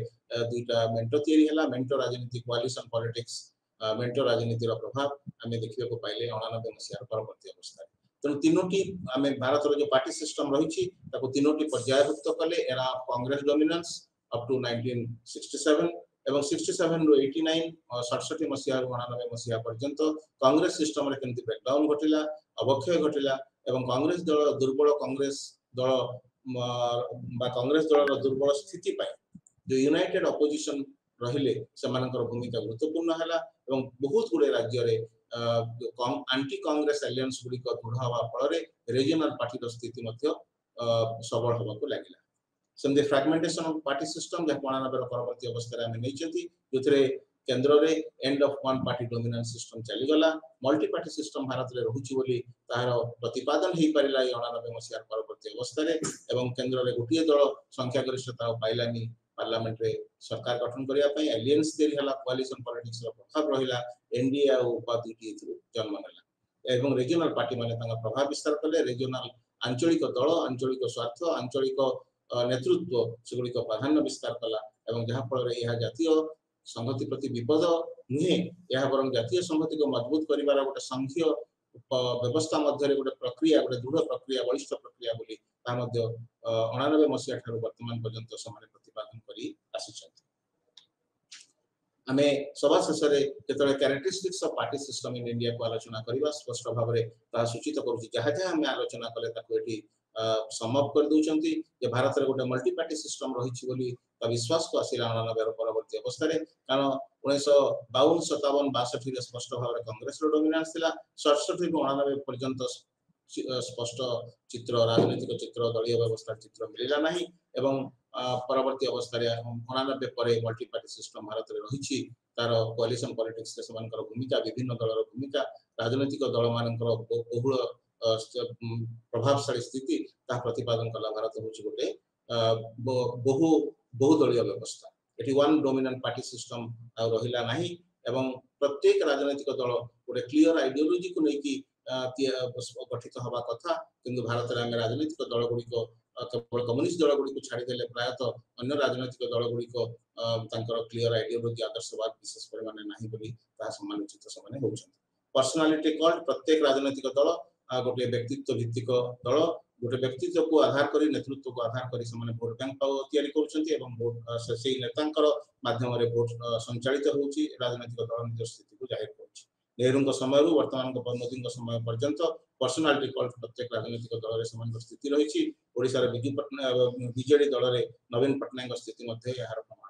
दुटा मेंटो तयारी हला मेंटो राजनीति कोलिशन पॉलिटिक्स मेंटो राजनीति रो प्रभाव हमें देखिबा को पाइले 89 मसीहा परवर्ती अवस्था तो तीनोटी हमें भारत रो जो पार्टी सिस्टम रहिछि ताको तीनोटी पर्यायभुक्त कले era Congress dominance up to 1967 एवं 67 रो 89 67 मसीहा रो 89 मसीहा पर्यंत कांग्रेस सिस्टम रे केमति ब्रेकडाउन घटिला अवक्षय घटिला एवं कांग्रेस दल दुर्बल कांग्रेस दल बा कांग्रेस दल रो दुर्बल स्थिति पाए जो यूनाइटेड अपोजिशन रहिले समानकर भूमिका गुरुत्वपूर्ण हला एवं बहुत गुडे राज्य रे एंटी कांग्रेस एलियंस गुडी को दृढ़ हवा फल रे रीजनल पार्टी रो स्थिति मध्य सबल होबा को लागिला सेमती फ्रैगमेंटेशन ऑफ पार्टी सिस्टम जहाँ 89 परवर्ती अवस्था आम नहीं जो केंद्र रे and of one party dominance system चली गला मल्टी पार्टी सिस्टम भारत रे रहुची बोली तार प्रतिपादन हे परिला 89 मसिया परवर्ती अवस्था रे एवं केंद्र रे गोटिए दल संख्या गरिष्ठता पाइलानी पार्लियामेंट रे सरकार गठन करिया पई एलियंस देरी हला कोलिशन पॉलिटिक्स रो प्रभाव रहिला एनडीए आ उपाधि जन्म नेला एवं रीजनल पार्टी माने तांगा प्रभाव विस्तार कले रीजनल आंचलिक दल आंचलिक स्वार्थ आंचलिक नेतृत्व सेगुड़ी प्राधान्य विस्तार कला एवं जहाँ फल यह जातीय संहति प्रति विपद नुहे यह बरं जातीय संहति को मजबूत करिवार गोटे संघीय व्यवस्था मध्य गोटे प्रक्रिया गोटे दृढ़ प्रक्रिया बलिष्ठ प्रक्रिया बोली ता मध्य 89 मसिया ठारू वर्तमान पर्यंत समाने प्रतिपादन करी आसिछन्ति आमे सभा शेषे केतळे characteristics of party system in India को आलोचना करिवा स्पष्ट भाव रे ता सूचित करूची जहाँ जहाँ आमे आलोचना कले ताको एठी समाप्त कर दूचंती जे भारत रे गोटे मल्टी पार्टी सिस्टम रहिछि बोली ता विश्वास को आसिला 89 परवर्ती अवस्था रे कारण 1952 57 62 रे स्पष्ट भाव रे कांग्रेस रो डोमिनेंस थिला 67 ରୁ 89 पर्यंत स्पष्ट चित्र राजनीतिक चित्र दलीय व्यवस्था चित्र मिलिला नाही एवं परवर्ती अवस्था रे 89 परे मल्टी पार्टी सिस्टम भारत रे रहिछि तार कोलिशन पॉलिटिक्स रे समानकर भूमिका विभिन्न दलर भूमिका राजनीतिक दल मानकर बहुल प्रभावशाली स्थिति ता प्रतिपादन कला भारत होछि गोटे बहु बहुदलीय व्यवस्था एटी वन डोमिनेंट पार्टी सिस्टम आ रहिला नाही एवं प्रत्येक राजनीतिक दल गोटे क्लियर आइडियोलॉजी को लेकी गठित हवा कथा किंतु भारत रे राजनीतिक दल गुडी को केवल कम्युनिस्ट दल गुडी को छाड़ी देले प्रायतः अन्य राजनीतिक दल गुडी को तांकर क्लियर आइडियोलॉजी आदर्शवाद विशेष परिमाण नाही बोली ता सम्मानित समाने होउछन पर्सनालिटी कल्ट प्रत्येक राजनीतिक दल गोटे व्यक्तित्व भित्तिक दल गोटे व्यक्तित्व को आधार करी नेतृत्व को आधार करी समाने वोट बैंक तैयारी करूछन्ती एवं वोट से नेतांकर माध्यम रे वोट संचालित होउची राजनीतिक दल निज स्थिति को जाहिर करूची नेहरू समय वर्तमान मोदी समय पर्यंत पर्सनालिटी कल्ट प्रत्येक राजनीतिक दल रे समान स्थिति रही ओडिसा रे बीजेडी दल रे नवीन पटनायक स्थिति मध्ये यार प्रमाण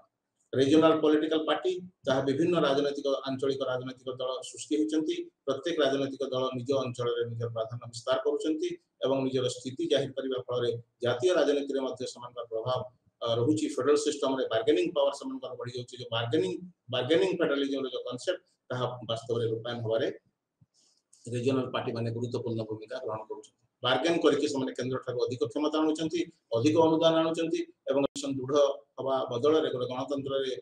रीजनल पॉलिटिकल पार्टी जहाँ विभिन्न राजनीतिक आंचलिक राजनीतिक दल सृष्टि होती प्रत्येक राजनीतिक दल निज अंचल रे निज प्राधान्य विस्तार करुछन्ती एवं निजर स्थिति जाहिर करबा फल जातीय राजनीति रे मध्ये समान प्रभाव रहुची फेडरल सिस्टम रे बार्गेनिंग पावर समान बढ़ी जाउची जो बार्गेनिंग फेडरलिज्म रो जो कांसेप्ट ता वास्तव रे रूपायन होबारे रीजनल पार्टी माने गुरुत्वपूर्ण भूमिका ग्रहण करुछन्ती बार्गेन करके समान केंद्र ठाकुर अधिक क्षमता आणुछन्ती अधिक अनुदान आणुछन्ती एवं दृढ़ हवा बदल रे गणतंत्र रे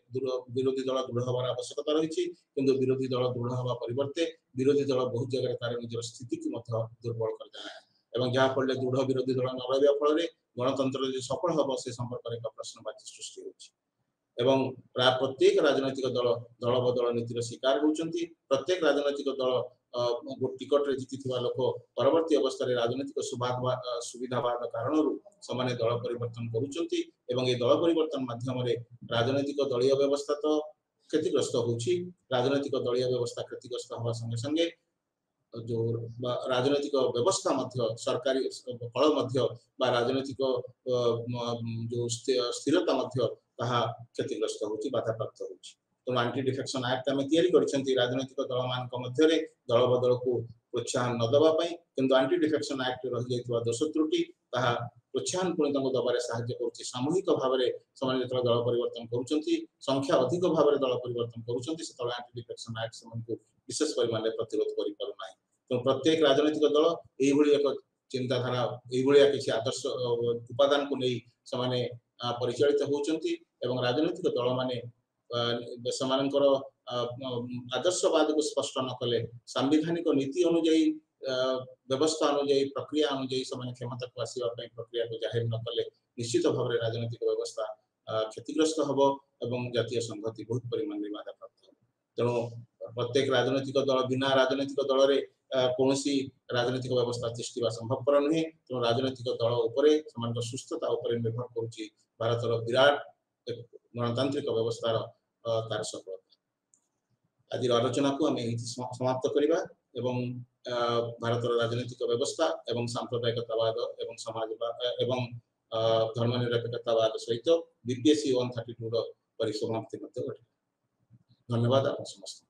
विरोधी दल दृढ़ हवार आवश्यकता रही किंतु विरोधी दल दृढ़ हवा परिवर्ते विरोधी दल बहुत जगह तार निज स्थिति की दुर्बल कर जाए एवं जहाँ फल दृढ़ विरोधी दल न रहा फल गणतंत्र जो सफल हम से संपर्क में प्रश्नवाची सृष्टि होछि एवं प्रत्येक राजनीतिक दल दल बदल नीतिर शिकार होउछन्ती प्रत्येक राजनीतिक दल टिकट रे जीति लोक परवर्ती अवस्था राजनीतिक सुविधावाद कारण समाने दल परिवर्तन करुछन्ती एवं ये दल परिवर्तन माध्यम रे राजनीतिक दलीय व्यवस्था तो क्षतिग्रस्त होछि राजनीतिक दलीय व्यवस्था क्षतिग्रस्त होवा संगे संगे जो राजनीतिक व्यवस्था मध्य सरकारी फल मध्य बा राजनीतिक जो स्थिरता मध्य ताहा क्षतिग्रस्त होछि बाधा प्राप्त होछि तो एंटी डिफेक्शन एक्ट आम तैयारी करछन्ती राजनीतिक दल मान मध्य दल बदल को प्रोत्साहन न दबा पई किंतु एंटी डिफेक्शन एक्ट रहि जायतिबा दोष त्रुटि ताहा प्रोत्साहन पुणी दबारे साहाय्य करुछि सामूहिक भाव में समाने जतरा दल परिवर्तन करुछन्ती संख्या अधिक भाव में दल परिवर्तन करुछन्ती सेतरा एंटी डिफेक्शन एक्ट समनको विशेष परिमाण में प्रतिरोध करि पारु नाही तो प्रत्येक राजनीतिक दल एई भली एक चिंताधारा एई भली किछि आदर्श उपादान को नहीं समाने परिचालित होउछन्ती एवं राजनीतिक दल माने समानकर आदर्शवाद को स्पष्ट न कले संवैधानिक नीति अनुଯାयी व्यवस्था अनुଯାयी प्रक्रिया अनुଯାयी समाने क्षमता को आसीबा पई प्रक्रिया को जाहिर न कले निश्चित भाव में राजनीतिक व्यवस्था क्षतिग्रस्त हबो एवं जातीय संहति बहुत परिमाण में बाधा प्राप्त हो तेणु प्रत्येक राजनीतिक दल बिना राजनीतिक दल रे कोनोसी राजनीतिक व्यवस्था सृष्टि संभवपर नुहे तेणु राजनीतिक दल उपरे समान सुस्थता उपरे निर्भर करुछि भारत विराट गणतांत्रिक व्यवस्था तार सफलता आज आलोचना को आम समाप्त करवा एवं भारत राजनीतिक व्यवस्था एवं सांप्रदायिकतावाद एवं समाजवाद एवं धर्मनिरपेक्षतावाद सहित बीपीएससी 132 परिसमाप्ति धन्यवाद आप समस्त।